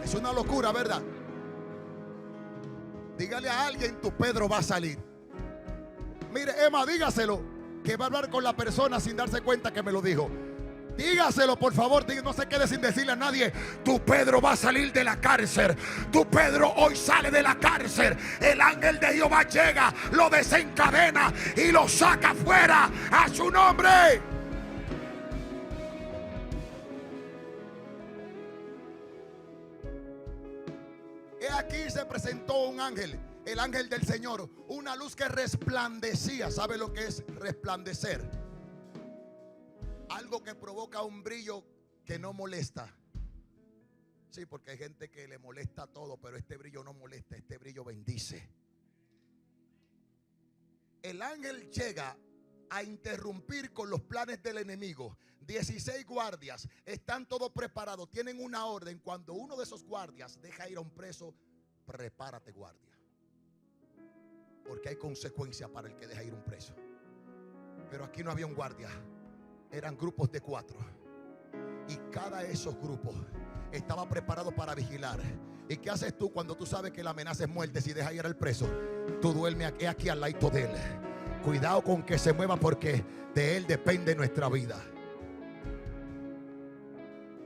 Es una locura, ¿verdad? Dígale a alguien: tu Pedro va a salir. Mire, Emma, dígaselo, que va a hablar con la persona sin darse cuenta que me lo dijo. Dígaselo, por favor, no se quede sin decirle a nadie: tu Pedro va a salir de la cárcel. Tu Pedro hoy sale de la cárcel. El ángel de Jehová llega, lo desencadena y lo saca fuera. A su nombre. He aquí se presentó un ángel, el ángel del Señor, una luz que resplandecía. ¿Sabe lo que es resplandecer? Algo que provoca un brillo que no molesta. Sí, porque hay gente que le molesta todo, pero este brillo no molesta, este brillo bendice. El ángel llega a interrumpir con los planes del enemigo. 16 guardias, están todos preparados, tienen una orden. Cuando uno de esos guardias deja ir a un preso, prepárate, guardia, porque hay consecuencia para el que deja ir un preso. Pero aquí no había un guardia, eran grupos de 4, y cada de esos grupos estaba preparado para vigilar. ¿Y qué haces tú cuando tú sabes que la amenaza es muerte? Si deja ir al preso, tú duermes aquí al lado de él. Cuidado con que se mueva, porque de él depende nuestra vida.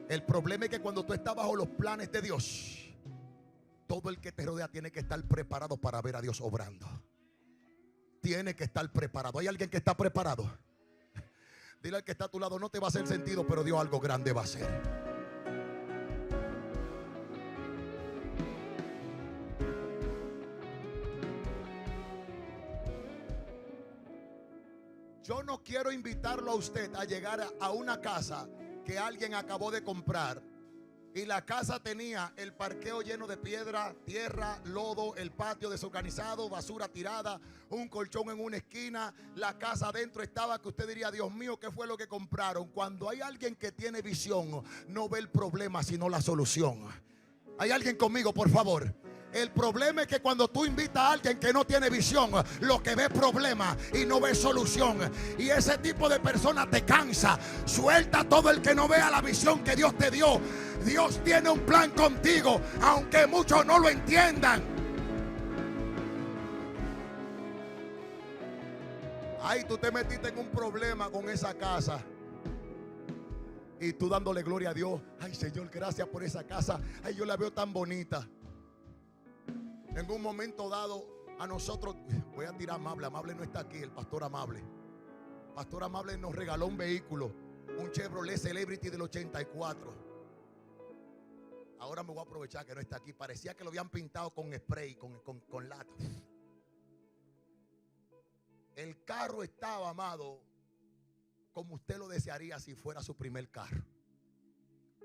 El problema es que cuando tú estás bajo los planes de Dios, todo el que te rodea tiene que estar preparado para ver a Dios obrando. Tiene que estar preparado. ¿Hay alguien que está preparado? Dile al que está a tu lado: no te va a hacer sentido, pero Dios algo grande va a hacer. Yo no quiero invitarlo a usted a llegar a una casa que alguien acabó de comprar, y la casa tenía el parqueo lleno de piedra, tierra, lodo, el patio desorganizado, basura tirada, un colchón en una esquina. La casa adentro estaba que usted diría: Dios mío, ¿qué fue lo que compraron? Cuando hay alguien que tiene visión, no ve el problema sino la solución. ¿Hay alguien conmigo, por favor? El problema es que cuando tú invitas a alguien que no tiene visión, lo que ve es problema y no ve solución. Y ese tipo de persona te cansa. Suelta todo el que no vea la visión que Dios te dio. Dios tiene un plan contigo, aunque muchos no lo entiendan. Ay, tú te metiste en un problema con esa casa, y tú dándole gloria a Dios: ay, Señor, gracias por esa casa. Ay, yo la veo tan bonita. En un momento dado, a nosotros, voy a tirar a Amable. Amable no está aquí, el pastor Amable. Pastor Amable nos regaló un vehículo, un Chevrolet Celebrity del 84. Ahora me voy a aprovechar que no está aquí. Parecía que lo habían pintado con spray, con lata. El carro estaba, amado, como usted lo desearía si fuera su primer carro,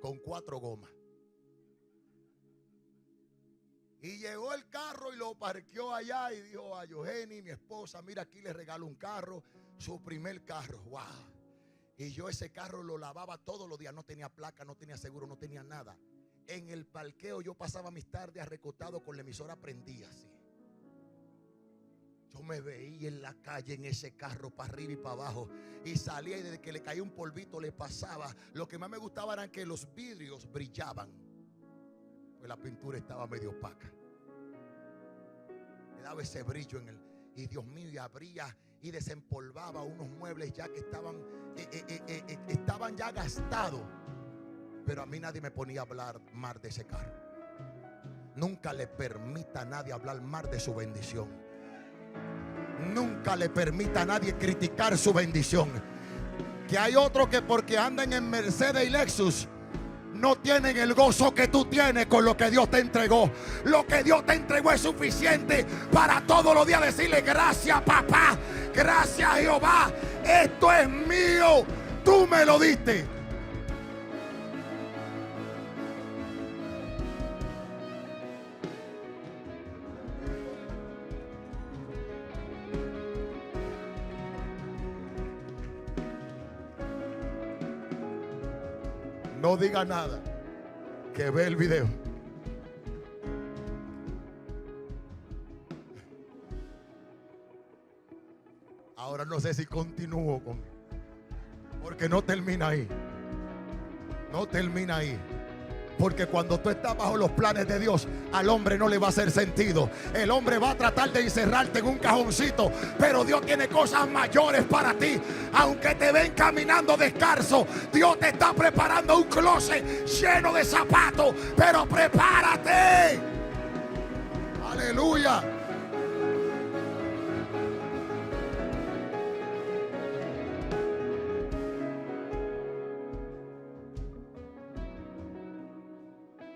con 4 gomas. Y llegó el carro y lo parqueó allá y dijo a Eugenie, mi esposa: mira, aquí le regalo un carro, su primer carro. Wow. Y yo ese carro lo lavaba todos los días. No tenía placa, no tenía seguro, no tenía nada. En el parqueo yo pasaba mis tardes recostado con la emisora prendida así. Yo me veía en la calle en ese carro, para arriba y para abajo, y salía, y desde que le caía un polvito le pasaba. Lo que más me gustaba era que los vidrios brillaban, pues la pintura estaba medio opaca. Le daba ese brillo en el, y Dios mío, y abría y desempolvaba unos muebles ya que estaban ya gastados. Pero a mí nadie me ponía a hablar mal de ese carro. Nunca le permita a nadie hablar mal de su bendición. Nunca le permita a nadie criticar su bendición. Que hay otros que porque andan en Mercedes y Lexus no tienen el gozo que tú tienes con lo que Dios te entregó. Lo que Dios te entregó es suficiente para todos los días decirle: gracias, papá, gracias, Jehová, esto es mío, tú me lo diste. No diga nada, que ve el video. Ahora no sé si continúo porque no termina ahí. No termina ahí. Porque cuando tú estás bajo los planes de Dios, al hombre no le va a hacer sentido. El hombre va a tratar de encerrarte en un cajoncito, pero Dios tiene cosas mayores para ti. Aunque te ven caminando descalzo, Dios te está preparando un closet lleno de zapatos. Pero prepárate. Aleluya.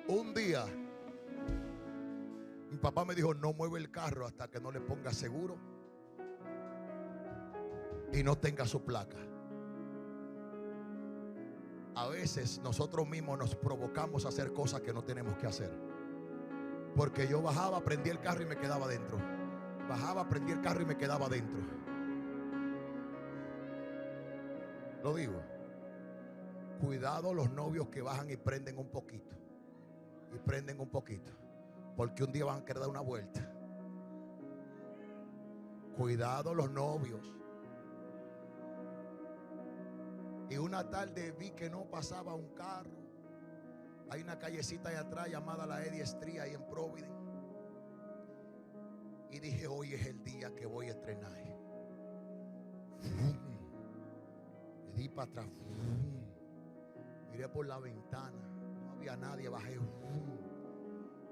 Un día mi papá me dijo: no mueve el carro hasta que no le ponga seguro y no tenga su placa. A veces nosotros mismos nos provocamos a hacer cosas que no tenemos que hacer. Porque yo bajaba, prendía el carro y me quedaba dentro. Bajaba, prendía el carro y me quedaba dentro. Lo digo. Cuidado los novios que bajan y prenden un poquito. Y prenden un poquito, porque un día van a querer dar una vuelta. Cuidado los novios. Y una tarde vi que no pasaba un carro. Hay una callecita ahí atrás llamada la Eddie Street, ahí en Providence. Y dije: hoy es el día que voy a estrenar. Me di para atrás. Miré por la ventana. No había nadie. Bajé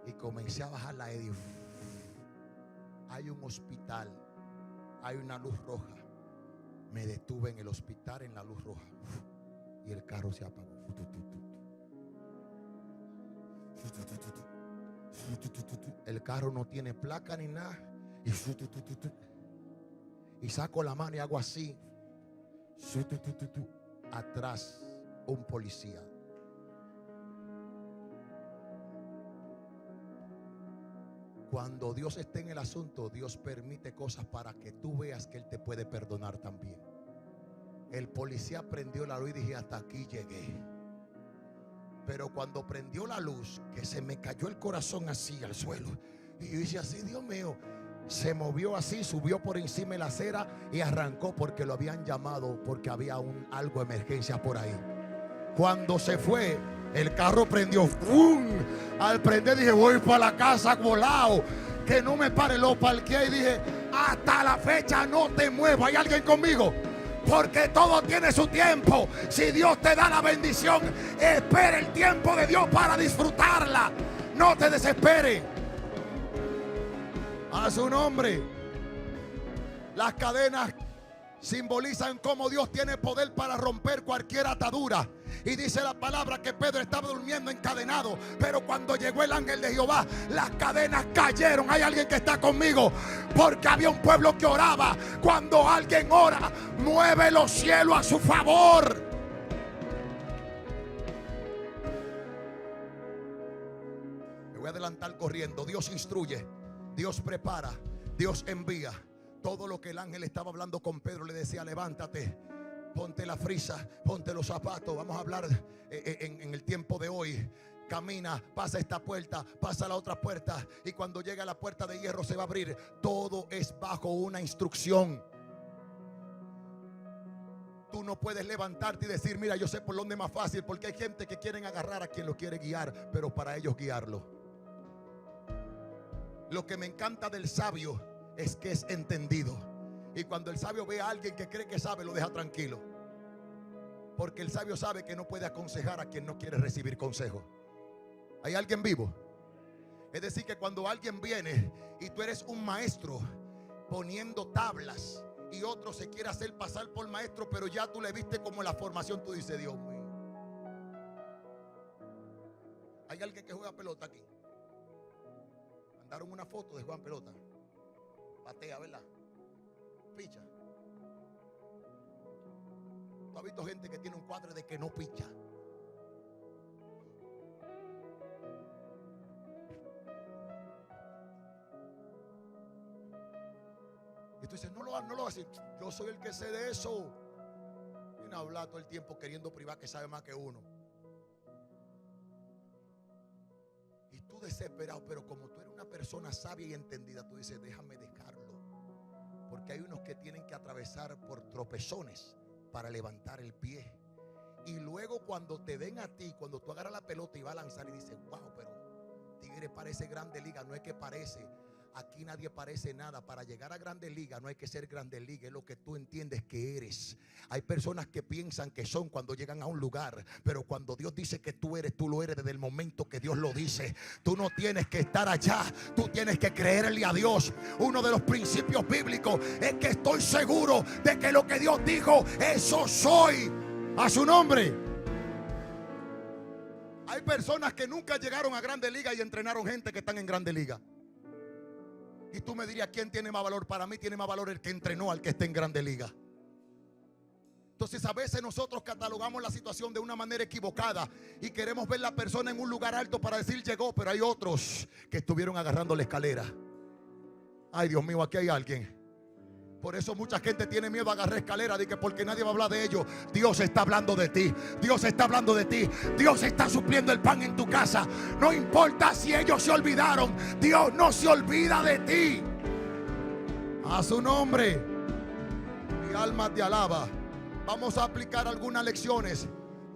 y comencé a bajar la Eddie. Hay un hospital, hay una luz roja. Me detuve en el hospital, en la luz roja, y el carro se apagó. El carro no tiene placa ni nada. Y saco la mano y hago así. Atrás un policía. Cuando Dios esté en el asunto, Dios permite cosas para que tú veas que Él te puede perdonar también. El policía prendió la luz y dije: hasta aquí llegué. Pero cuando prendió la luz, que se me cayó el corazón así al suelo, y yo hice así: Dios mío. Se movió así, subió por encima de la acera y arrancó, porque lo habían llamado, porque había algo de emergencia por ahí. Cuando se fue, el carro prendió. ¡Bum! Al prender dije: voy para la casa volado. Que no me pare. Lo parqueé y dije: hasta la fecha no te muevas. ¿Hay alguien conmigo? Porque todo tiene su tiempo. Si Dios te da la bendición, espera el tiempo de Dios para disfrutarla. No te desesperes. A su nombre. Las cadenas simbolizan cómo Dios tiene poder para romper cualquier atadura. Y dice la palabra que Pedro estaba durmiendo encadenado, pero cuando llegó el ángel de Jehová, las cadenas cayeron. Hay alguien que está conmigo, porque había un pueblo que oraba. Cuando alguien ora, mueve los cielos a su favor. Me voy a adelantar corriendo. Dios instruye, Dios prepara, Dios envía. Todo lo que el ángel estaba hablando con Pedro, le decía: levántate, ponte la frisa, ponte los zapatos. Vamos a hablar en el tiempo de hoy. Camina, pasa esta puerta, pasa la otra puerta, y cuando llegue a la puerta de hierro se va a abrir. Todo es bajo una instrucción. Tú no puedes levantarte y decir: mira, yo sé por dónde es más fácil, porque hay gente que quieren agarrar a quien lo quiere guiar, pero para ellos guiarlo. Lo que me encanta del sabio es que es entendido. Y cuando el sabio ve a alguien que cree que sabe, lo deja tranquilo. Porque el sabio sabe que no puede aconsejar a quien no quiere recibir consejo. ¿Hay alguien vivo? Es decir, que cuando alguien viene y tú eres un maestro poniendo tablas, y otro se quiere hacer pasar por maestro, pero ya tú le viste como la formación, tú dices: Dios mío. ¿Hay alguien que juega pelota aquí? Mandaron una foto de Juan Pelota. Patea, ¿verdad? Picha. ¿Tú has visto gente que tiene un cuadro de que no picha? Y tú dices, no lo va a decir. Yo soy el que sé de eso. Viene a hablar todo el tiempo queriendo privar que sabe más que uno. Y tú desesperado, pero como tú eres una persona sabia y entendida, tú dices, déjame dejarlo. Porque hay unos que tienen que atravesar por tropezones para levantar el pie. Y luego cuando te ven a ti, cuando tú agarras la pelota y vas a lanzar y dices, wow, pero Tigre parece Grande Liga. No es que parece. Aquí nadie parece nada. Para llegar a Grande Liga no hay que ser Grande Liga, es lo que tú entiendes que eres. Hay personas que piensan que son cuando llegan a un lugar, pero cuando Dios dice que tú eres, tú lo eres desde el momento que Dios lo dice. Tú no tienes que estar allá, tú tienes que creerle a Dios. Uno de los principios bíblicos es que estoy seguro de que lo que Dios dijo, eso soy. A su nombre. Hay personas que nunca llegaron a Grande Liga y entrenaron gente que están en Grande Liga. Y tú me dirías, ¿quién tiene más valor? Para mí tiene más valor el que entrenó al que esté en Grande Liga. Entonces a veces nosotros catalogamos la situación de una manera equivocada y queremos ver la persona en un lugar alto para decir llegó, pero hay otros que estuvieron agarrando la escalera. Ay, Dios mío, aquí hay alguien. Por eso mucha gente tiene miedo a agarrar escalera, porque nadie va a hablar de ellos. Dios está hablando de ti. Dios está hablando de ti. Dios está supliendo el pan en tu casa. No importa si ellos se olvidaron, Dios no se olvida de ti. A su nombre. Mi alma te alaba. Vamos a aplicar algunas lecciones.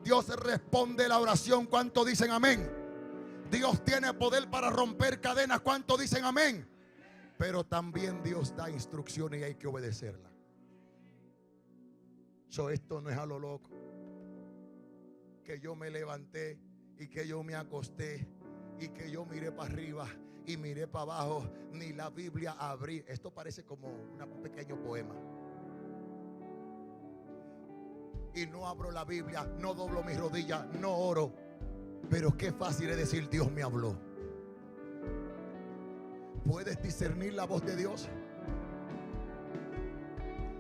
Dios responde la oración. ¿Cuánto dicen amén? Dios tiene poder para romper cadenas. ¿Cuánto dicen amén? Pero también Dios da instrucciones y hay que obedecerla. Esto no es a lo loco. Que yo me levanté y que yo me acosté y que yo miré para arriba y miré para abajo. Ni la Biblia abrí. Esto parece como un pequeño poema. Y no abro la Biblia, no doblo mis rodillas, no oro. Pero qué fácil es decir, Dios me habló. ¿Puedes discernir la voz de Dios?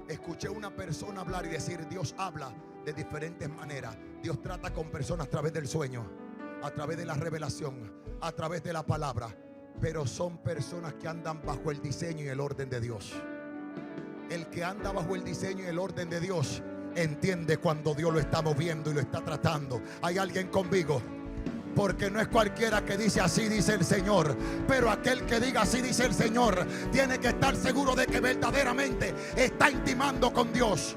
Escuché una persona hablar y decir, Dios habla de diferentes maneras. Dios trata con personas a través del sueño, a través de la revelación, a través de la palabra. Pero son personas que andan bajo el diseño y el orden de Dios. El que anda bajo el diseño y el orden de Dios entiende cuando Dios lo está moviendo y lo está tratando. ¿Hay alguien conmigo? Porque no es cualquiera que dice así dice el Señor, pero aquel que diga así dice el Señor tiene que estar seguro de que verdaderamente está intimando con Dios.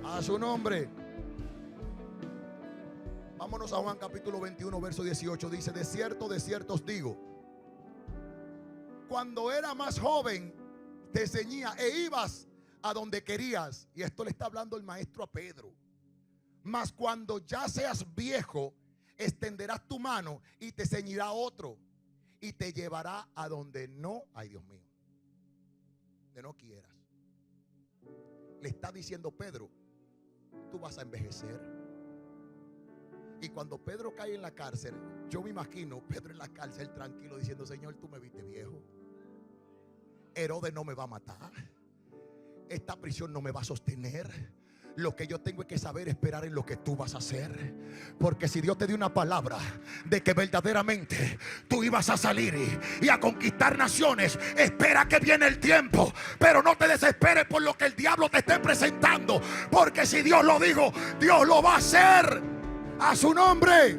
A su nombre. Vámonos a Juan capítulo 21 verso 18. Dice, de cierto os digo, cuando era más joven te ceñía e ibas a donde querías. Y esto le está hablando el maestro a Pedro. Mas cuando ya seas viejo, extenderás tu mano y te ceñirá otro y te llevará a donde no, ay Dios mío, de no quieras. Le está diciendo Pedro, tú vas a envejecer. Y cuando Pedro cae en la cárcel, yo me imagino Pedro en la cárcel tranquilo diciendo, Señor, tú me viste viejo. Herodes no me va a matar. Esta prisión no me va a sostener. Lo que yo tengo es que saber esperar en lo que tú vas a hacer. Porque si Dios te dio una palabra de que verdaderamente tú ibas a salir y a conquistar naciones, espera que viene el tiempo. Pero no te desesperes por lo que el diablo te esté presentando. Porque si Dios lo dijo, Dios lo va a hacer. A su nombre.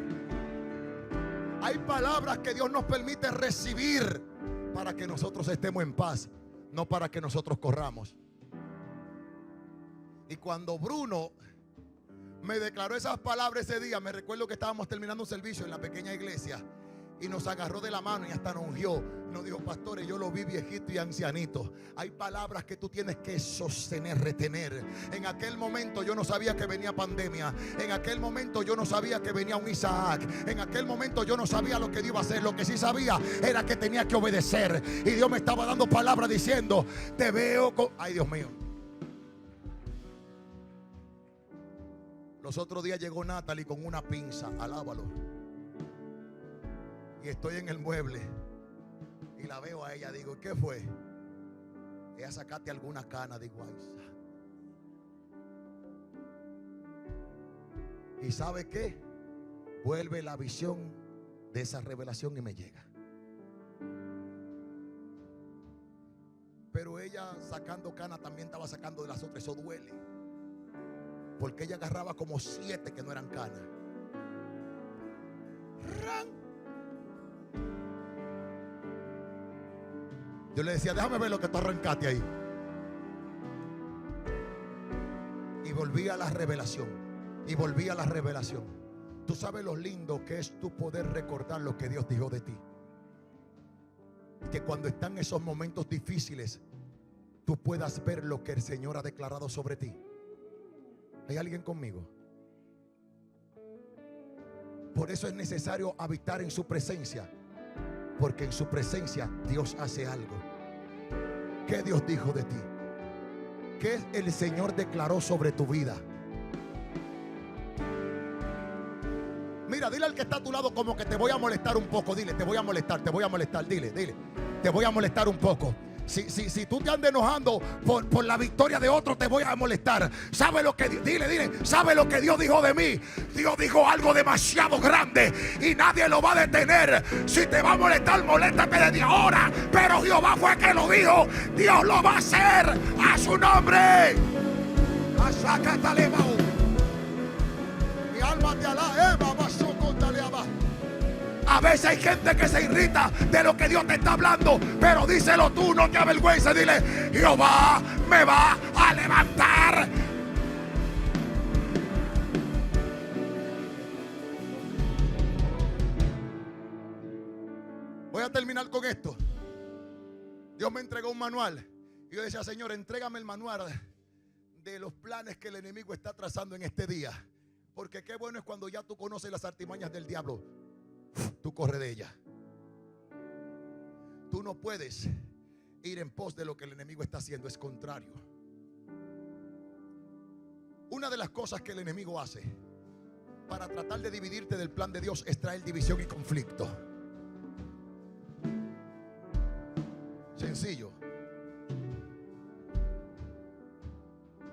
Hay palabras que Dios nos permite recibir para que nosotros estemos en paz, no para que nosotros corramos. Y cuando Bruno me declaró esas palabras ese día, me recuerdo que estábamos terminando un servicio en la pequeña iglesia y nos agarró de la mano y hasta nos ungió. Nos dijo, pastores, yo lo vi viejito y ancianito. Hay palabras que tú tienes que sostener, retener. En aquel momento yo no sabía que venía pandemia. En aquel momento yo no sabía que venía un Isaac. En aquel momento yo no sabía lo que iba a hacer. Lo que sí sabía era que tenía que obedecer. Y Dios me estaba dando palabras diciendo, te veo con... Ay, Dios mío. Los otros días llegó Natalie con una pinza, alábalo. Y estoy en el mueble y la veo a ella, digo, ¿qué fue? Ella, sacaste alguna cana, digo, ay. ¿Y sabe qué? Vuelve la visión de esa revelación y me llega. Pero ella sacando cana también estaba sacando de las otras. Eso duele, porque ella agarraba como 7 que no eran canas. Yo le decía, déjame ver lo que tú arrancaste ahí. Y volví a la revelación. Y volví a la revelación. Tú sabes lo lindo que es tú poder recordar lo que Dios dijo de ti. Que cuando están esos momentos difíciles, tú puedas ver lo que el Señor ha declarado sobre ti. ¿Hay alguien conmigo? Por eso es necesario habitar en su presencia, porque en su presencia Dios hace algo. ¿Qué Dios dijo de ti? ¿Qué el Señor declaró sobre tu vida? Mira, dile al que está a tu lado como que te voy a molestar un poco. Dile, te voy a molestar, dile, te voy a molestar un poco. Si tú te andas enojando por la victoria de otro, te voy a molestar. ¿Sabe lo que dile? ¿Sabe lo que Dios dijo de mí? Dios dijo algo demasiado grande y nadie lo va a detener. Si te va a molestar, moléstate desde ahora. Pero Jehová fue que lo dijo. Dios lo va a hacer a su nombre. Mi alma te alaba, a veces hay gente que se irrita de lo que Dios te está hablando, pero díselo tú, no te avergüences. Dile, Jehová me va a levantar. Voy a terminar con esto. Dios me entregó un manual y yo decía, Señor, entrégame el manual de los planes que el enemigo está trazando en este día. Porque qué bueno es cuando ya tú conoces las artimañas del diablo. Tú corres de ella. Tú no puedes ir en pos de lo que el enemigo está haciendo. Es contrario. Una de las cosas que el enemigo hace para tratar de dividirte del plan de Dios es traer división y conflicto. Sencillo.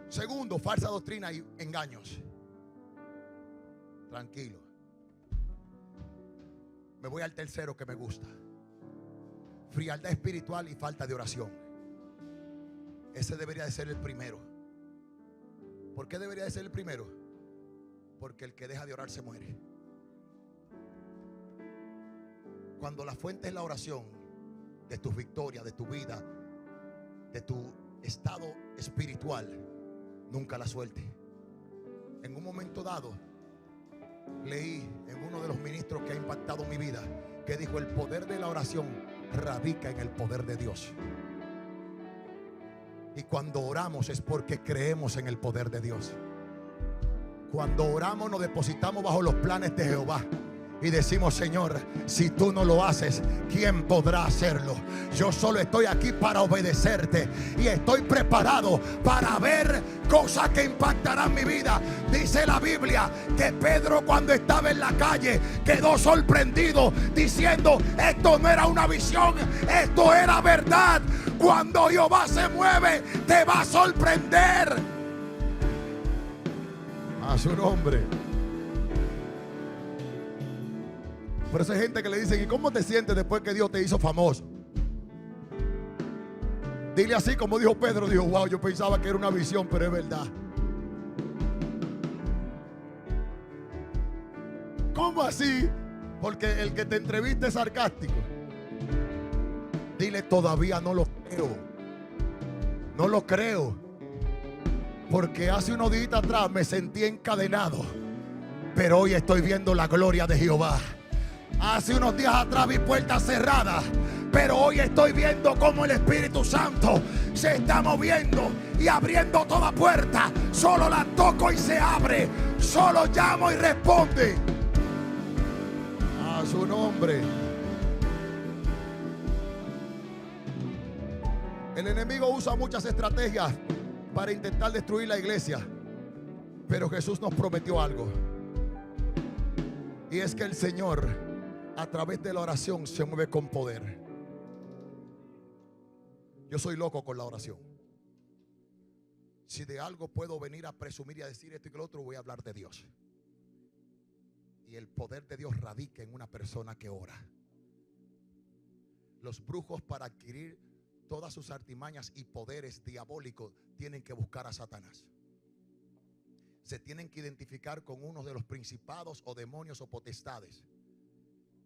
Segundo, falsa doctrina y engaños. Tranquilo. Me voy al tercero que me gusta. Frialdad espiritual y falta de oración. Ese debería de ser el primero. ¿Por qué debería de ser el primero? Porque el que deja de orar se muere. Cuando la fuente es la oración de tus victorias, de tu vida, de tu estado espiritual, nunca la suelte. En un momento dado leí en uno de los ministros que ha impactado mi vida, que dijo: el poder de la oración radica en el poder de Dios. Y cuando oramos es porque creemos en el poder de Dios. Cuando oramos nos depositamos bajo los planes de Jehová y decimos: Señor, si tú no lo haces, ¿quién podrá hacerlo? Yo solo estoy aquí para obedecerte y estoy preparado para ver cosas que impactarán mi vida. Dice la Biblia que Pedro, cuando estaba en la calle, quedó sorprendido diciendo: esto no era una visión, esto era verdad. Cuando Jehová se mueve, te va a sorprender. A su nombre. Por eso hay gente que le dicen: ¿y cómo te sientes después que Dios te hizo famoso? Dile así como dijo Pedro. Dijo: wow, yo pensaba que era una visión, pero es verdad. ¿Cómo así? Porque el que te entrevista es sarcástico. Dile: todavía no lo creo. No lo creo. Porque hace unos días atrás me sentí encadenado, pero hoy estoy viendo la gloria de Jehová. Hace unos días atrás vi puertas cerradas, pero hoy estoy viendo cómo el Espíritu Santo se está moviendo y abriendo toda puerta. Solo la toco y se abre. Solo llamo y responde. A su nombre. El enemigo usa muchas estrategias para intentar destruir la iglesia. Pero Jesús nos prometió algo. Y es que el Señor, a través de la oración, se mueve con poder. Yo soy loco con la oración. Si de algo puedo venir a presumir y a decir esto y que lo otro, voy a hablar de Dios. Y el poder de Dios radica en una persona que ora. Los brujos, para adquirir todas sus artimañas y poderes diabólicos, tienen que buscar a Satanás. Se tienen que identificar con uno de los principados o demonios o potestades.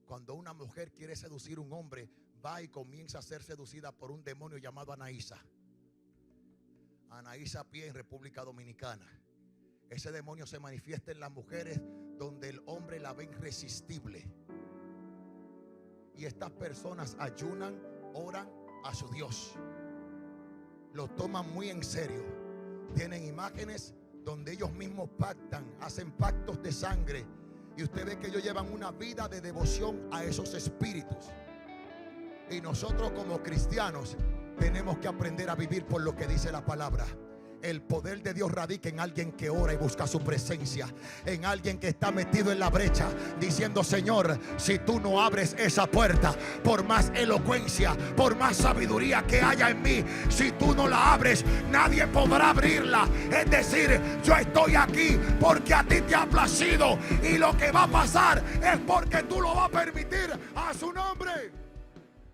Cuando una mujer quiere seducir a un hombre, va y comienza a ser seducida por un demonio llamado Anaísa. Anaísa Pie, en República Dominicana. Ese demonio se manifiesta en las mujeres donde el hombre la ve irresistible. Y estas personas ayunan, oran a su Dios. Lo toman muy en serio. Tienen imágenes donde ellos mismos pactan, hacen pactos de sangre. Y usted ve que ellos llevan una vida de devoción a esos espíritus. Y nosotros como cristianos tenemos que aprender a vivir por lo que dice la palabra. El poder de Dios radica en alguien que ora y busca su presencia, en alguien que está metido en la brecha diciendo: Señor, si tú no abres esa puerta, por más elocuencia, por más sabiduría que haya en mí, si tú no la abres, nadie podrá abrirla. Es decir, yo estoy aquí porque a ti te ha placido, y lo que va a pasar es porque tú lo vas a permitir. A su nombre.